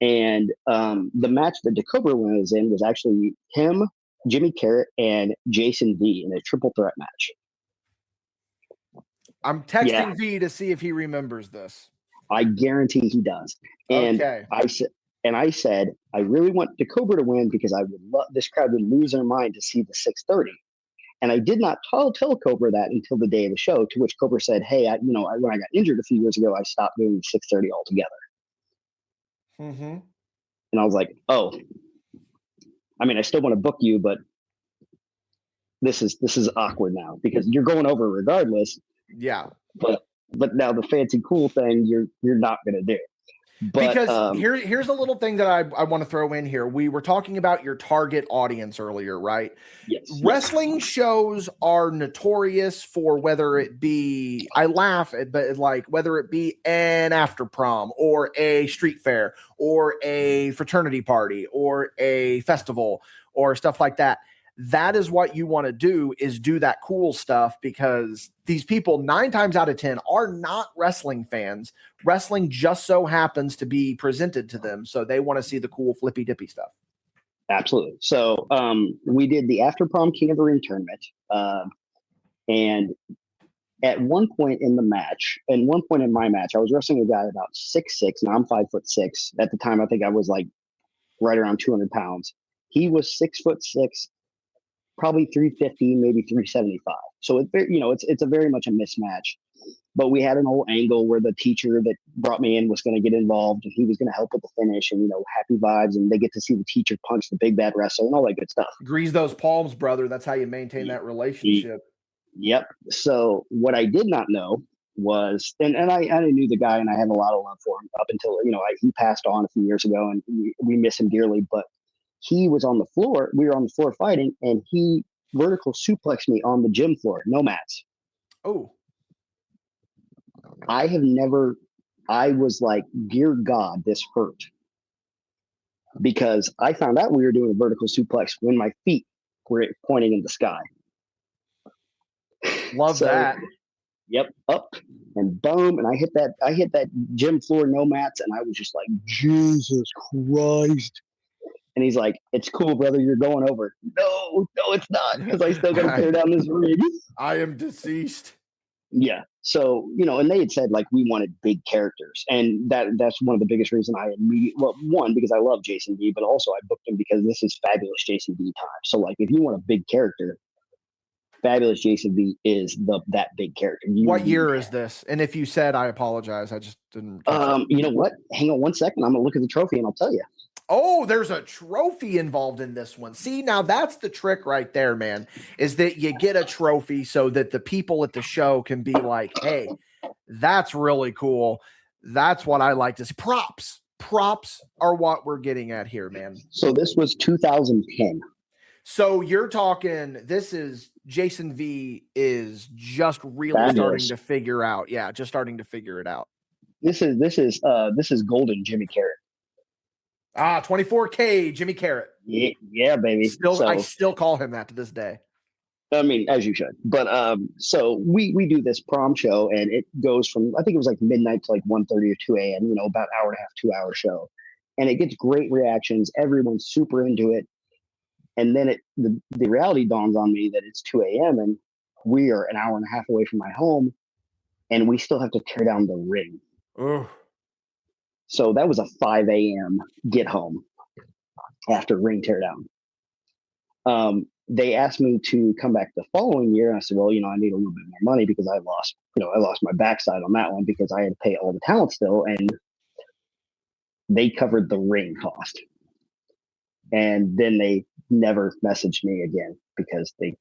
And the match that Decobra was in was actually him, Jimmy Carrot, and Jason V in a triple threat match. I'm texting V to see if he remembers this. I guarantee he does. And okay. I said, I really want Decobra to win because I would love this crowd would lose their mind to see the 6:30. And I did not tell Cobra that until the day of the show, to which Cobra said, hey, when I got injured a few years ago, I stopped doing 6:30 altogether. Mm-hmm. And I was like, oh, I mean, I still want to book you, but this is awkward now because you're going over regardless. Yeah. But now the fancy cool thing you're not going to do. But, because here's a little thing that I want to throw in here. We were talking about your target audience earlier, right? Yes. Wrestling shows are notorious for whether it be, I laugh at, but like whether it be an after prom or a street fair or a fraternity party or a festival or stuff like that. That is what you want to do, is do that cool stuff, because these people 9 times out of 10 are not wrestling fans. Wrestling just so happens to be presented to them. So they want to see the cool flippy dippy stuff. Absolutely. So we did the After Prom King of the Ring tournament. And at one point in my match, I was wrestling a guy about 6'6", and I'm 5'6". At the time, I think I was like right around 200 pounds. He was 6'6", probably 350, maybe 375. So it's a very much a mismatch. But we had an old angle where the teacher that brought me in was going to get involved, and he was going to help with the finish, and happy vibes, and they get to see the teacher punch the big bad wrestler and all that good stuff. Grease those palms, brother. That's how you maintain that relationship. Yep. So what I did not know was, and I knew the guy, and I had a lot of love for him up until he passed on a few years ago, and we miss him dearly. But he was on the floor. We were on the floor fighting, and he vertical suplexed me on the gym floor, no mats. Oh. I was like, dear God, this hurt. Because I found out we were doing a vertical suplex when my feet were pointing in the sky. Love that. Yep, up and boom. And I hit that gym floor, no mats, and I was just like, Jesus Christ. And he's like, "It's cool, brother. You're going over." No, it's not, because I still got to tear down this ring. I am deceased. Yeah. So, and they had said like we wanted big characters, and that's one of the biggest reasons I immediately, well, one, because I love Jason D, but also I booked him because this is fabulous Jason D time. So like if you want a big character, fabulous Jason D is that big character. What year is this? And if you said, I apologize. I just didn't catch it. You know what? Hang on one second. I'm gonna look at the trophy and I'll tell you. Oh, there's a trophy involved in this one. See, now that's the trick right there, man, is that you get a trophy so that the people at the show can be like, hey, that's really cool. That's what I like to see. Props. Props are what we're getting at here, man. So this was 2010. So you're talking, this is Jason V is just really starting to figure out. Yeah, just starting to figure it out. This is golden Jimmy Carrot. 24K Jimmy Carrot. Yeah, baby. I still call him that to this day. I mean, as you should. But so we do this prom show, and it goes from, I think it was like midnight to like 1:30 or 2 a.m., about hour and a half, 2 hour show. And it gets great reactions. Everyone's super into it. And then the reality dawns on me that it's 2 a.m. and we are an hour and a half away from my home, and we still have to tear down the ring. Ugh. So that was a 5 a.m. get home after ring teardown. They asked me to come back the following year. And I said, well, I need a little bit more money because I lost my backside on that one because I had to pay all the talent still. And they covered the ring cost. And then they never messaged me again because they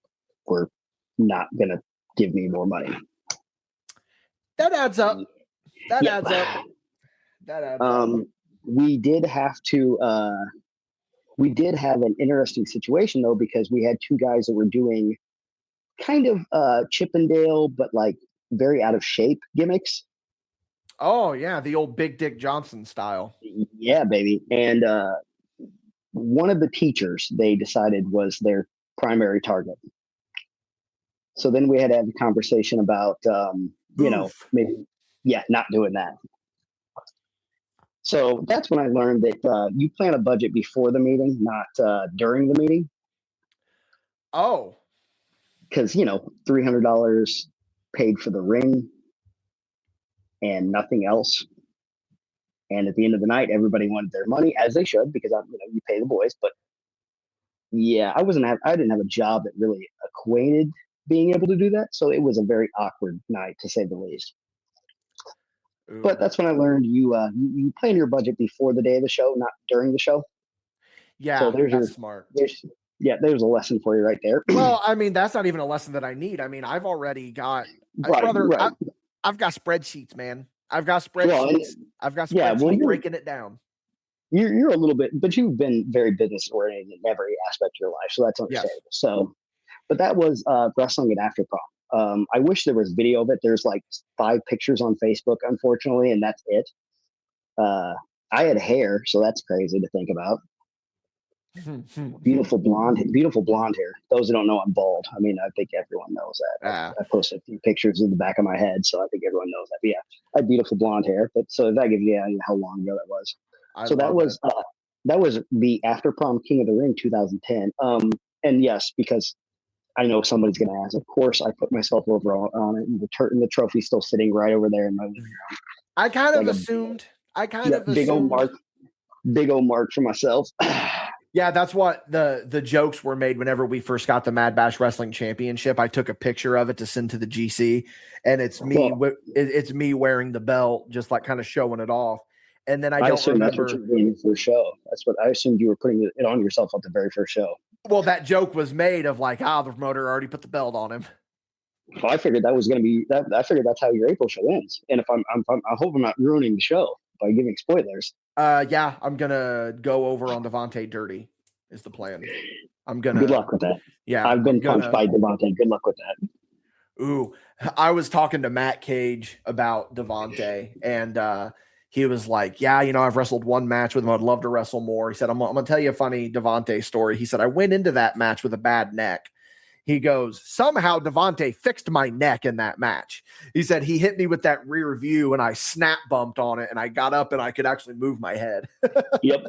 were not going to give me more money. That adds up. That adds up. We did have an interesting situation though, because we had two guys that were doing kind of Chippendale, but like very out of shape gimmicks. Oh yeah, the old Big Dick Johnson style. Yeah, baby. And one of the teachers they decided was their primary target. So then we had to have a conversation about maybe not doing that. So that's when I learned that you plan a budget before the meeting, not during the meeting. Oh. Because, $300 paid for the ring and nothing else. And at the end of the night, everybody wanted their money, as they should, because you pay the boys. But yeah, I didn't have a job that really equated being able to do that. So it was a very awkward night, to say the least. Ooh. But that's when I learned you plan your budget before the day of the show, not during the show. Yeah, so that's smart. There's a lesson for you right there. Well, I mean, that's not even a lesson that I need. I mean, I've already got, I've got spreadsheets, man. I've got spreadsheets. I've got spreadsheets breaking it down. You're a little bit, but you've been very business oriented in every aspect of your life, so that's understandable. Yes. So, but that was wrestling at After Prom. I wish there was video of it. There's like 5 pictures on Facebook, unfortunately, and that's it. I had hair, so that's crazy to think about. Beautiful blonde hair. Those who don't know, I'm bald. I mean, I think everyone knows that. I posted a few pictures in the back of my head, so I think everyone knows that. But yeah, I had beautiful blonde hair. But so that gives you an idea how long ago that was. That was the After Prom King of the Ring 2010. And yes, because I know somebody's going to ask. Of course, I put myself over on it, and the trophy's still sitting right over there in my living room. I kind of assumed. Big old mark for myself. Yeah, that's what the jokes were made whenever we first got the MadBash Wrestling Championship. I took a picture of it to send to the GC, and it's me. It's me wearing the belt, just like kind of showing it off. And then I don't remember. That's what you were doing for the show. That's what I assumed you were putting it on yourself at the very first show. Well, that joke was made of like, the promoter already put the belt on him. Well, I figured that was going to be that. I figured that's how your April show ends. And if I hope I'm not ruining the show by giving spoilers. Yeah, I'm gonna go over on Devontae Dirty is the plan. Good luck with that. Yeah, I've been punched by Devontae. Good luck with that. Ooh, I was talking to Matt Cage about Devontae, and he was like, yeah, I've wrestled one match with him. I'd love to wrestle more. He said, I'm going to tell you a funny Devontae story. He said, I went into that match with a bad neck. He goes, somehow Devontae fixed my neck in that match. He said, he hit me with that rear view and I snap bumped on it and I got up and I could actually move my head. Yep.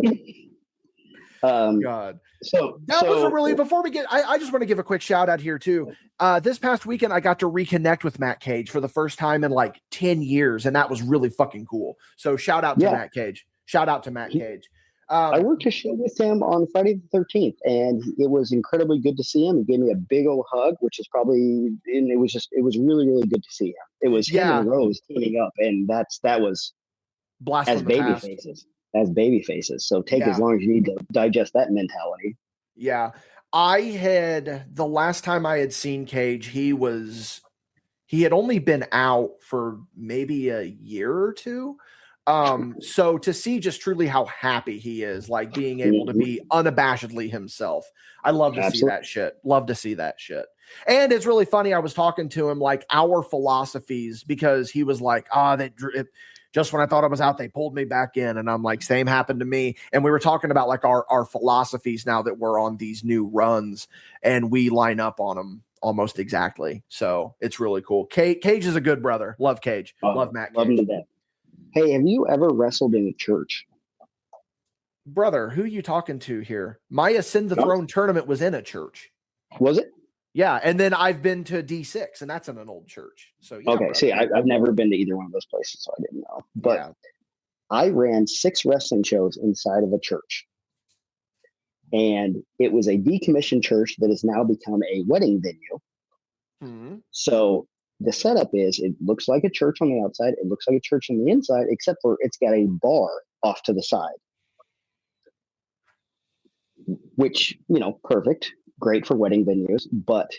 God. So That was a really, before we get, I just want to give a quick shout out here too. This past weekend, I got to reconnect with Matt Cage for the first time in like 10 years, and that was really fucking cool. So shout out to Matt Cage. Shout out to Matt Cage. I worked a show with him on Friday the 13th, and it was incredibly good to see him. He gave me a big old hug, which is probably, and it was really, really good to see him. It was him and Rose teaming up, and that was blast as from the baby past. faces. So take as long as you need to digest that mentality. Yeah. The last time I had seen Cage, he had only been out for maybe a year or two. So to see just truly how happy he is, like being able to be unabashedly himself. I love to see that shit. Love to see that shit. And it's really funny. I was talking to him like our philosophies, because he was like, just when I thought I was out, they pulled me back in. And I'm like, same happened to me. And we were talking about like our philosophies now that we're on these new runs, and we line up on them almost exactly. So it's really cool. Cage is a good brother. Love Cage. Love Matt Cage. Love him to death. Hey, have you ever wrestled in a church? Brother, who are you talking to here? My Ascend the Throne tournament was in a church. Was it? Yeah, and then I've been to D6, and that's in an old church. So yeah. Okay, brother. see, I've never been to either one of those places, so I didn't know. But I ran 6 wrestling shows inside of a church. And it was a decommissioned church that has now become a wedding venue. Mm-hmm. So the setup is, it looks like a church on the outside, it looks like a church on the inside, except for it's got a bar off to the side. Which, perfect, great for wedding venues, but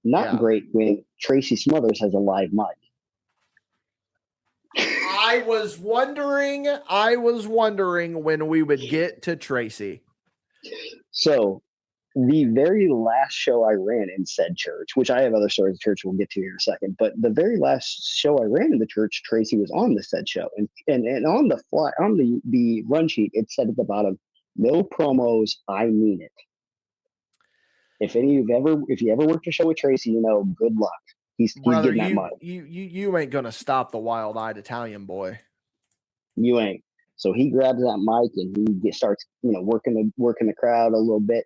not great when Tracy Smothers has a live mic. I was wondering when we would get to Tracy. So the very last show I ran in said church, which I have other stories of church we'll get to here in a second, but the very last show I ran in the church, Tracy was on the said show. And on the fly, on the run sheet, it said at the bottom, no promos, I mean it. If you ever worked a show with Tracy, good luck. He's getting that money. You ain't gonna stop the wild-eyed Italian boy. You ain't. So he grabs that mic and he starts, working the crowd a little bit.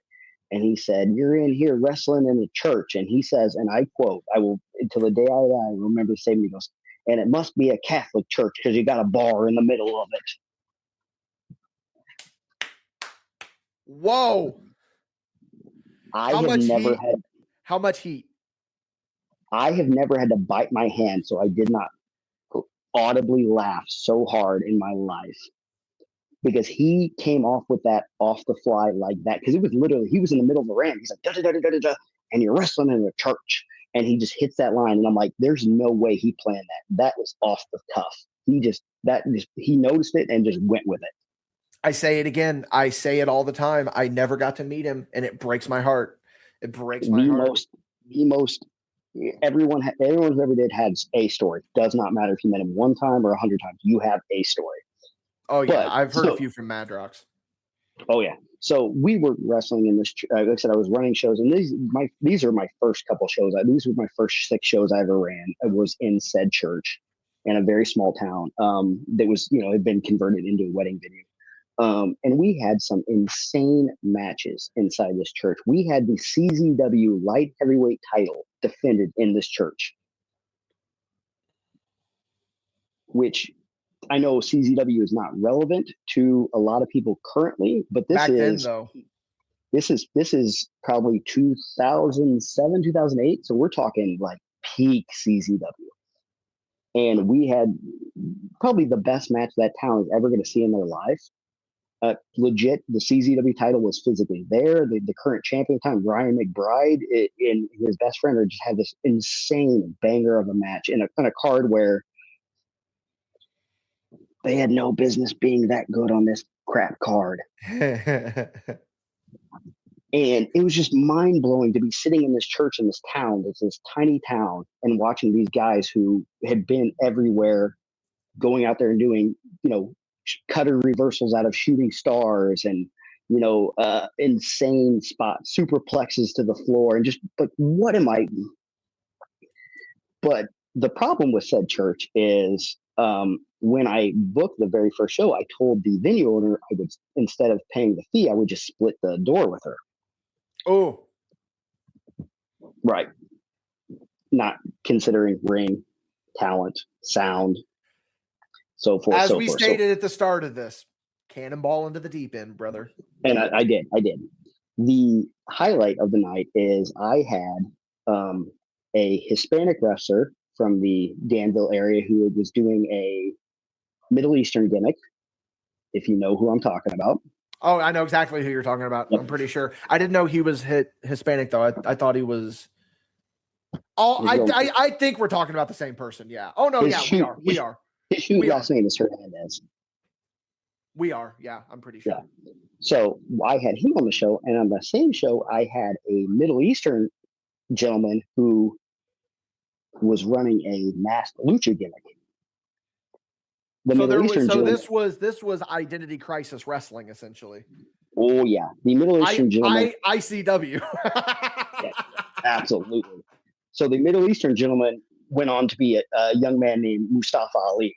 And he said, "You're in here wrestling in the church." And he says, and I quote, "I will, until the day I die, remember saying," he goes, "and it must be a Catholic church because you got a bar in the middle of it." Whoa. How much heat? I have never had to bite my hand, so I did not audibly laugh so hard in my life, because he came off with that off the fly like that. Because it was literally, he was in the middle of the ramp. He's like, da, da, da, da, da, da, and you're wrestling in a church. And he just hits that line. And I'm like, there's no way he planned that. That was off the cuff. He noticed it and just went with it. I say it again. I say it all the time. I never got to meet him, and it breaks my heart. It breaks my heart. Everyone who's ever did has a story. Does not matter if you met him one time or 100 times. You have a story. Oh yeah, I've heard a few from Madrox. Oh yeah. So we were wrestling in this. Like I said, I was running shows, and these are my first couple shows. These were my first 6 shows I ever ran. I was in said church in a very small town. That was had been converted into a wedding venue. And we had some insane matches inside this church. We had the CZW light heavyweight title defended in this church, which I know CZW is not relevant to a lot of people currently, but this is probably 2007, 2008. So we're talking like peak CZW. And we had probably the best match that town is ever going to see in their life. Legit, the CZW title was physically there. The current champion at the time, Ryan McBride, and his best friend just had this insane banger of a match in a card where they had no business being that good on this crap card. And it was just mind blowing to be sitting in this church in this town, this tiny town, and watching these guys who had been everywhere, going out there and doing, cutter reversals out of shooting stars and, insane spots, superplexes to the floor, and just, but what am I? But the problem with said church is when I booked the very first show, I told the venue owner I would, instead of paying the fee, I would just split the door with her. Oh, right. Not considering ring, talent, sound, so forth. As we stated at the start of this, cannonball into the deep end, brother. And I did. The highlight of the night is I had a Hispanic wrestler from the Danville area who was doing a Middle Eastern gimmick, if you know who I'm talking about. Oh, I know exactly who you're talking about. Yep. I'm pretty sure. I didn't know he was Hispanic, though. I thought he was... Oh, I think we're talking about the same person. Yeah. Oh, no, we are. His shoot last name is Hernandez. We are. Yeah, I'm pretty sure. Yeah. So I had him on the show, and on the same show, I had a Middle Eastern gentleman who was running a masked lucha gimmick. This was Identity Crisis Wrestling, essentially. Oh yeah, the Middle Eastern gentleman. ICW. Yeah, absolutely. So the Middle Eastern gentleman went on to be a young man named Mustafa Ali.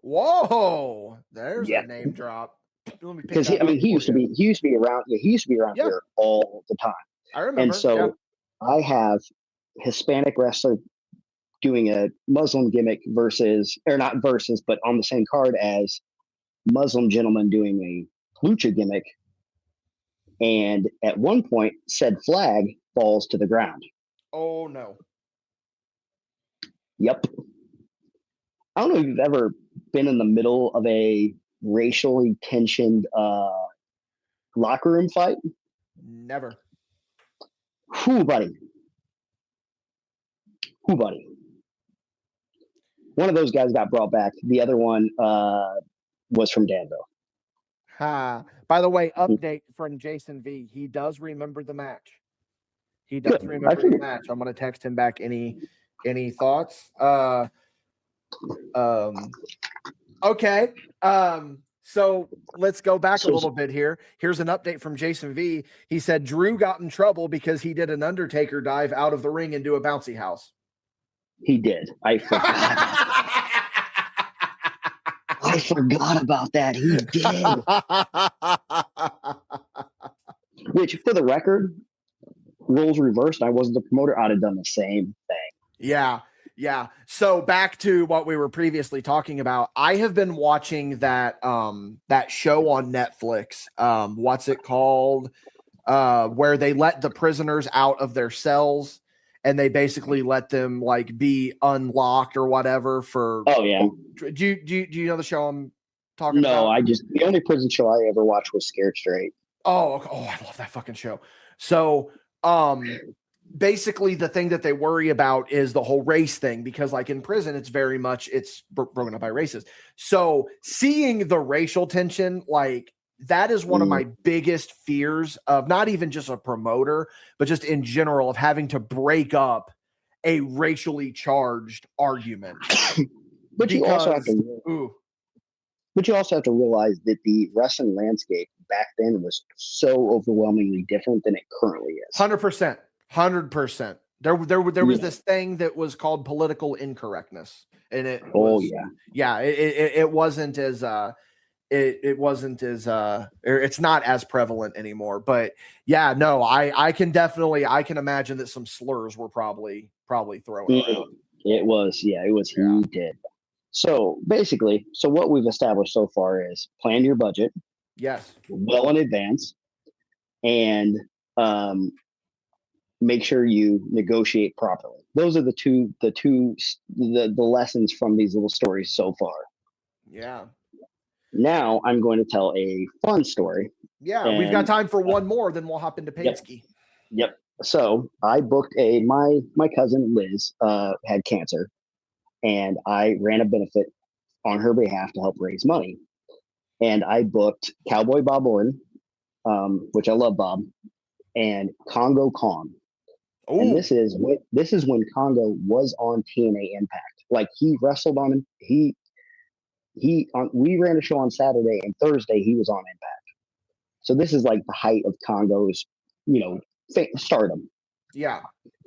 Whoa, there's a name drop. Because he used to be around. Yeah, he used to be around here all the time. I remember. And so I have Hispanic wrestler doing a Muslim gimmick but on the same card as Muslim gentleman doing a lucha gimmick. And at one point, said flag falls to the ground. Oh no. Yep. I don't know if you've ever been in the middle of a racially tensioned locker room fight. Never. Who, buddy? One of those guys got brought back. The other one was from Danville. By the way, update from Jason V. He does remember the match. I'm going to text him back any thoughts. Okay. So let's go back a little bit here. Here's an update from Jason V. He said Drew got in trouble because he did an Undertaker dive out of the ring into a bouncy house. He did. I forgot about that. He did. Which, for the record, roles reversed. I wasn't the promoter. I'd have done the same thing. Yeah. Yeah. So back to what we were previously talking about. I have been watching that show on Netflix. What's it called? Where they let the prisoners out of their cells and they basically let them like be unlocked or whatever for. Oh yeah. Do you know the show I'm talking about? No, the only prison show I ever watched was Scared Straight. Oh, I love that fucking show. So, basically the thing that they worry about is the whole race thing, because like in prison, it's very much, it's broken up by races. So seeing the racial tension, like that is one of my biggest fears of not even just a promoter, but just in general of having to break up a racially charged argument. But you also have to realize that the wrestling landscape back then was so overwhelmingly different than it currently is. 100%. There was this thing that was called political incorrectness, and it wasn't as it's not as prevalent anymore. But yeah, no, I can imagine that some slurs were probably thrown around. It was. He did. So basically, what we've established so far is plan your budget. Yes. Well in advance, and make sure you negotiate properly. Those are the lessons from these little stories so far. Yeah. Now I'm going to tell a fun story. Yeah, we've got time for one more, then we'll hop into Pansky. Yep. So I booked my cousin Liz had cancer, and I ran a benefit on her behalf to help raise money. And I booked Cowboy Bob Orton, which I love Bob, and Congo Kong. Ooh. And this is when Congo was on TNA Impact. Like he wrestled on him. We ran a show on Saturday, and Thursday he was on Impact. So this is like the height of Congo's, stardom. Yeah,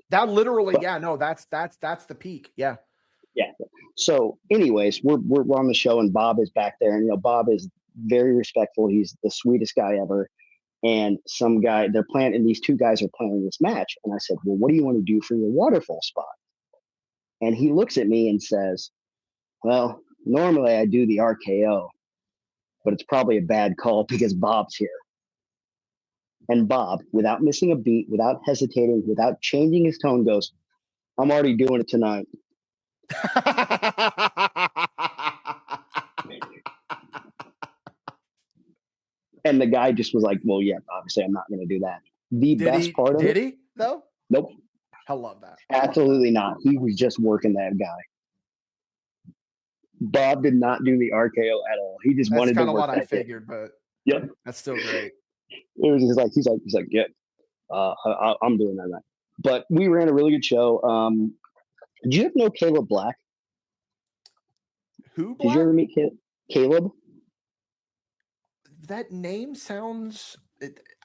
that literally. That's the peak. Yeah. Yeah. So, anyways, we're on the show, and Bob is back there, and Bob is very respectful. He's the sweetest guy ever. And some guy, and these two guys are planning this match. And I said, well, what do you want to do for your waterfall spot? And he looks at me and says, well, normally I do the RKO, but it's probably a bad call because Bob's here. And Bob, without missing a beat, without hesitating, without changing his tone, goes, I'm already doing it tonight. And the guy just was like, well, yeah, obviously I'm not going to do that. Did he, though? Nope. I love that. Absolutely not. He was just working that guy. Bob did not do the RKO at all. He just wanted to work. That's kind of what I figured, but yep, that's still great. It was just like he's like, yeah, I'm doing that night. But we ran a really good show. Did you ever know Caleb Black? Who? Black? Did you ever meet Caleb? That name sounds.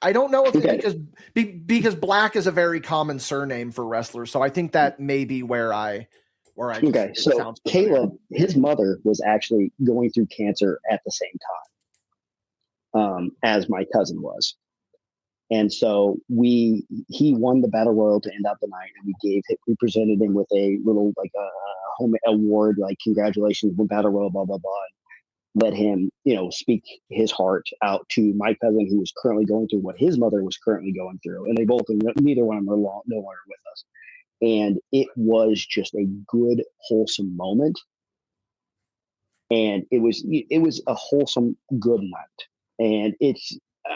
I don't know if it's because Black is a very common surname for wrestlers, so I think that may be where I. Okay, so Caleb, his mother was actually going through cancer at the same time as my cousin was. And so he won the battle royal to end out the night, and we presented him with a little home award, like congratulations, battle royal, blah blah blah. Let him, speak his heart out to my cousin who was currently going through what his mother was currently going through, and neither one of them are no longer with us. And it was just a good, wholesome moment, and it was a wholesome, good night. And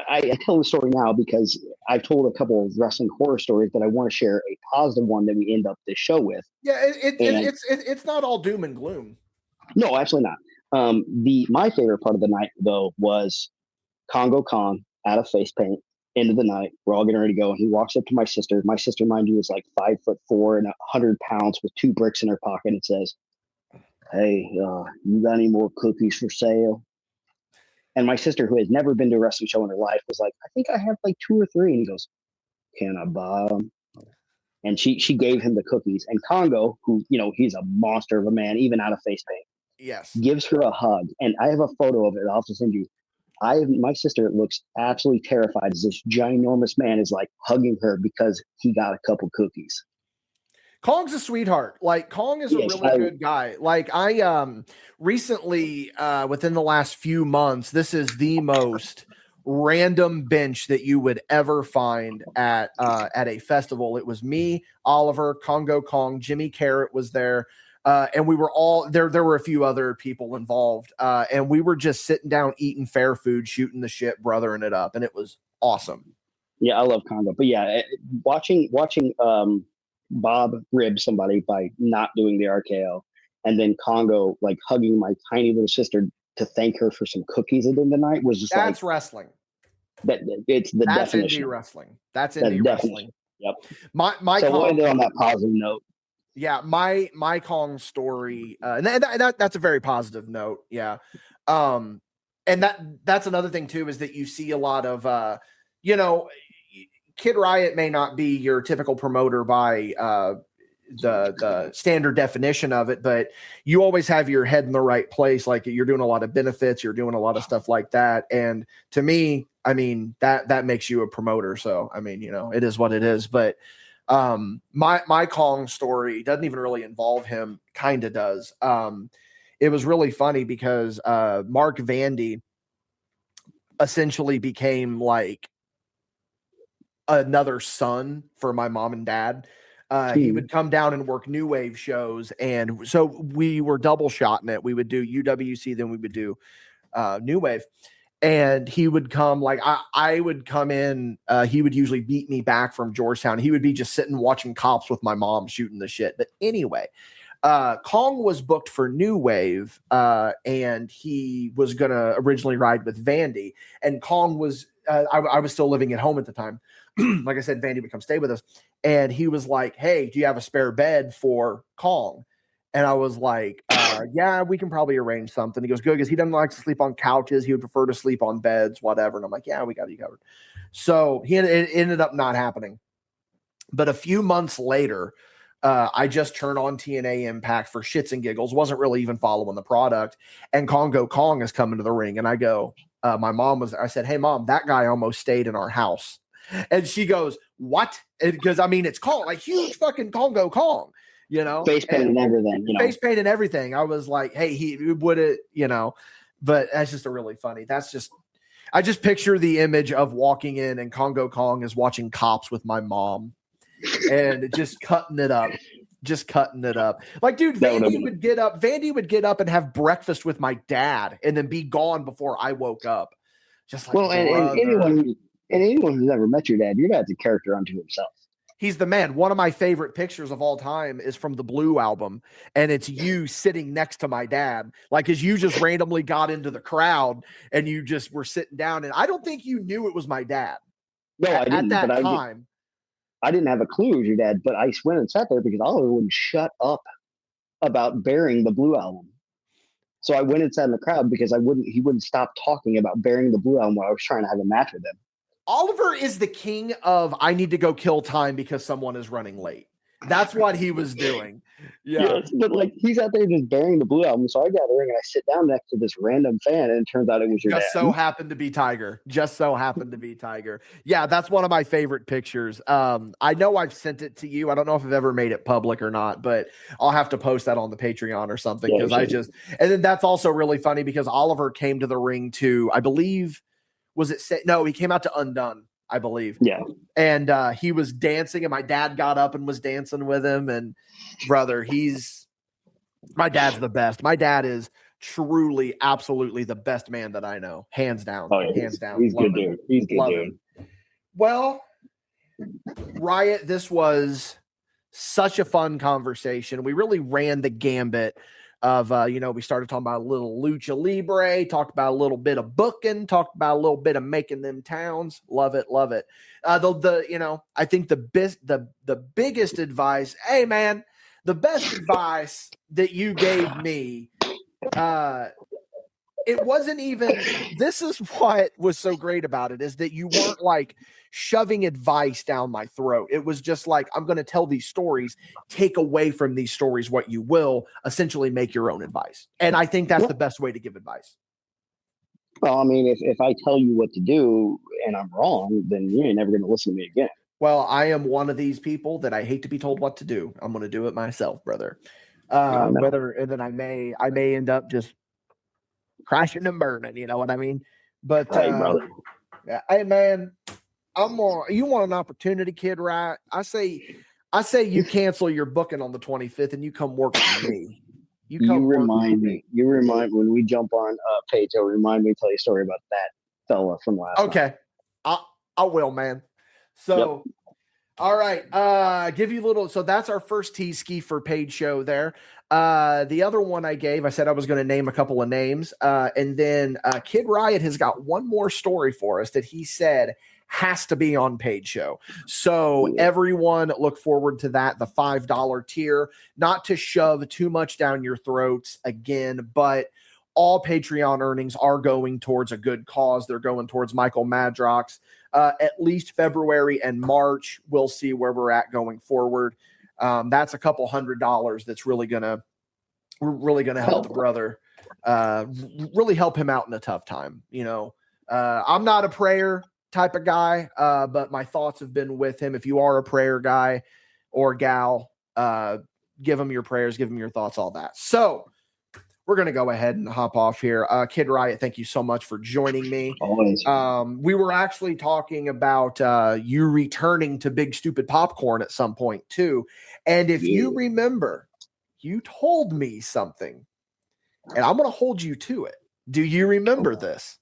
I tell the story now because I've told a couple of wrestling horror stories, but I want to share a positive one that we end up this show with. Yeah, it's not all doom and gloom. No, absolutely not. My favorite part of the night though was Congo Kong out of face paint. End of the night, we're all getting ready to go, and he walks up to my sister. My sister, mind you, is like 5'4" and 100 pounds with 2 bricks in her pocket, and says, "Hey, you got any more cookies for sale?" And my sister, who has never been to a wrestling show in her life, was like, "I think I have like 2 or 3." And he goes, "Can I buy them?" And she gave him the cookies. And Congo, who he's a monster of a man, even out of face paint, yes, gives her a hug. And I have a photo of it. I'll have to send you. My sister looks absolutely terrified as this ginormous man is like hugging her because he got a couple cookies. Kong's a sweetheart. Like, Kong is a really good guy. Like, I recently, within the last few months, this is the most random bench that you would ever find at a festival. It was me, Oliver, Congo Kong, Jimmy Carrot was there. And we were all there. There were a few other people involved, and we were just sitting down, eating fair food, shooting the shit, brothering it up, and it was awesome. Yeah, I love Congo, but yeah, watching Bob rib somebody by not doing the RKO, and then Congo like hugging my tiny little sister to thank her for some cookies at the end of the night was just that's wrestling. It's the definition. Indie wrestling. That's indie wrestling. Yep. My so we'll end it on that positive note. Yeah, my Kong story, and that's a very positive note. Yeah, and that's another thing too is that you see a lot of Kid Riot may not be your typical promoter by the standard definition of it, but you always have your head in the right place. Like, you're doing a lot of benefits, you're doing a lot of stuff like that, and to me, I mean that makes you a promoter. So I mean, it is what it is, but. My Kong story doesn't even really involve him, kind of does. It was really funny because Mark Vandy essentially became like another son for my mom and dad. He would come down and work New Wave shows, and so we were double shotting it. We would do UWC, then we would do New Wave. And he would come, like I would come in. He would usually beat me back from Georgetown. He would be just sitting watching cops with my mom shooting the shit. But anyway, Kong was booked for New Wave, and he was going to originally ride with Vandy. And Kong was, I was still living at home at the time. Like I said, Vandy would come stay with us. And he was like, "Hey, do you have a spare bed for Kong?" And I was like, yeah, we can probably arrange something. He goes, good, because he doesn't like to sleep on couches. He would prefer to sleep on beds, whatever. And I'm like, yeah, we got you covered. So it ended up not happening. But a few months later, I just turned on TNA Impact for shits and giggles, wasn't really even following the product. And Congo Kong is coming to the ring. And I go, my mom was, I said, hey, Mom, that guy almost stayed in our house. And she goes, what? Because, I mean, it's called like huge fucking Congo Kong, you know? Face paint and everything, you know? Face paint and everything. I was like, hey, he would it, you know? But that's just a really funny. I just picture the image of walking in and Congo Kong is watching Cops with my mom and just cutting it up. Like, dude, Vandy would get up and have breakfast with my dad and then be gone before I woke up. Just like, well, and anyone who's ever met your dad's a character unto himself. He's the man. One of my favorite pictures of all time is from the Blue album, and it's you sitting next to my dad. Like, as you just randomly got into the crowd and you just were sitting down, and I don't think you knew it was my dad. No, I didn't. At that time. I didn't have a clue it was your dad, but I went and sat there because Oliver wouldn't shut up about burying the Blue album. So I went and sat in the crowd because he wouldn't stop talking about burying the Blue album while I was trying to have a match with him. Oliver is the king of I need to go kill time because someone is running late. That's what he was doing. Yeah. Yes, but like he's out there just burying the Blue album. So I got the ring and I sit down next to this random fan, and it turns out it was your dad. So happened to be Tiger. Yeah, that's one of my favorite pictures. I know I've sent it to you. I don't know if I've ever made it public or not, but I'll have to post that on the Patreon or something because and then that's also really funny because Oliver came to the ring to, I believe, he came out to Undone, I believe. Yeah. And he was dancing and my dad got up and was dancing with him. And brother, my dad's the best. My dad is truly, absolutely the best man that I know. Hands down. Oh, yeah. Hands down. He's good, dude. He's good, dude. Well, Riot, this was such a fun conversation. We really ran the gambit of, we started talking about a little lucha libre, talked about a little bit of booking, talked about a little bit of making them towns. Love it. I think the biggest advice, hey man, the best advice that you gave me, it wasn't even, this is what was so great about it, is that you weren't like shoving advice down my throat. It was just like, I'm going to tell these stories, take away from these stories what you will, essentially make your own advice. And I think that's the best way to give advice. Well, I mean, if I tell you what to do and I'm wrong, then you ain't never going to listen to me again. Well, I am one of these people that I hate to be told what to do. I'm going to do it myself, brother. And then I may end up just crashing and burning, you know what I mean? But right, brother. Hey man, you want an opportunity, Kid Riot? I say you cancel your booking on the 25th and you come work for me. You remind me when we jump on page, remind me to tell you a story about that fella from last night. I will, man. So all right, give you a little. So that's our first T-ski for Paige show there. The other one I said I was going to name a couple of names. And then Kid Riot has got one more story for us that he said has to be on Paige show. So everyone look forward to that. The $5 tier, not to shove too much down your throats again, but all Patreon earnings are going towards a good cause. They're going towards Michael Madrox. At least February and March, we'll see where we're at going forward. That's a couple $100 that's really gonna help the brother, really help him out in a tough time. You know, I'm not a prayer type of guy, but my thoughts have been with him. If you are a prayer guy or gal, give him your prayers, give him your thoughts, all that. So we're going to go ahead and hop off here. Kid Riot, thank you so much for joining me. Always. We were actually talking about you returning to Big Stupid Popcorn at some point too. And if you remember, you told me something and I'm going to hold you to it. Do you remember this?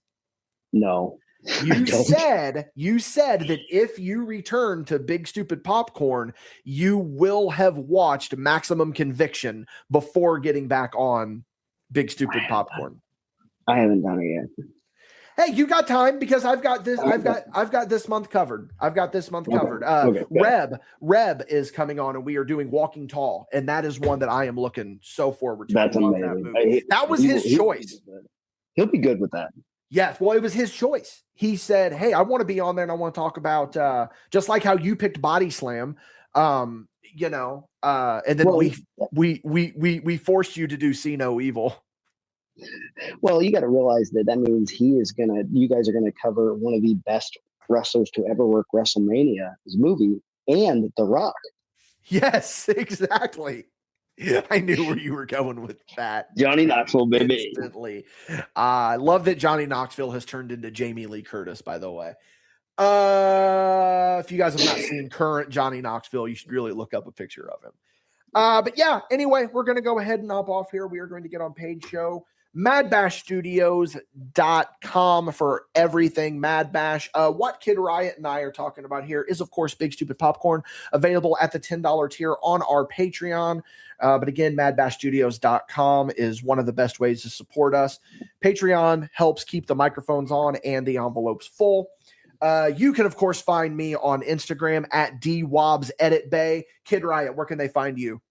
No. You said that if you return to Big Stupid Popcorn, you will have watched Maximum Conviction before getting back on Big Stupid Popcorn. I haven't done it yet. Hey, you got time because I've got this month covered. Reb is coming on and we are doing Walking Tall, and that is one that I am looking so forward to. That's amazing. That was his choice. He'll be good with that. Yes, well, it was his choice. He said, hey, I want to be on there and I want to talk about just like how you picked Body Slam. and then Well, we forced you to do See No Evil. Well, you got to realize that means you guys are gonna cover one of the best wrestlers to ever work WrestleMania, his movie, and The Rock. Yes, exactly. I knew where you were going with that. Johnny Knoxville, baby. Instantly. I love that Johnny Knoxville has turned into Jamie Lee Curtis, by the way. If you guys have not seen current Johnny Knoxville, you should really look up a picture of him. But yeah, anyway, we're going to go ahead and hop off here. We are going to get on Paid Show. MadBashStudios.com for everything MadBash. What Kid Riot and I are talking about here is, of course, Big Stupid Popcorn, available at the $10 tier on our Patreon. But again, MadBashStudios.com is one of the best ways to support us. Patreon helps keep the microphones on and the envelopes full. You can, of course, find me on Instagram at DWobsEditBay. Kid Riot, where can they find you?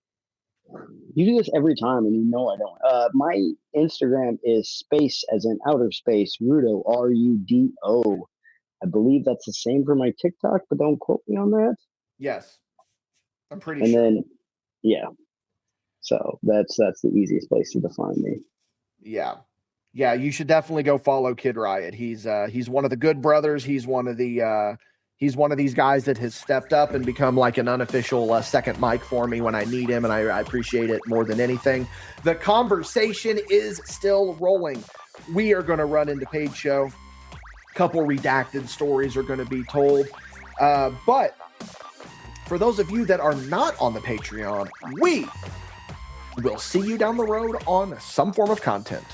You do this every time, and you know I don't. My Instagram is space as in outer space, Rudo, Rudo. I believe that's the same for my TikTok, but don't quote me on that. Yes, I'm pretty and sure. And then, yeah. So that's the easiest place to find me. Yeah. Yeah, you should definitely go follow Kid Riot. He's one of the good brothers. He's one of these guys that has stepped up and become like an unofficial second mic for me when I need him, and I appreciate it more than anything. The conversation is still rolling. We are going to run into Paid Show. A couple redacted stories are going to be told. But for those of you that are not on the Patreon, we will see you down the road on some form of content.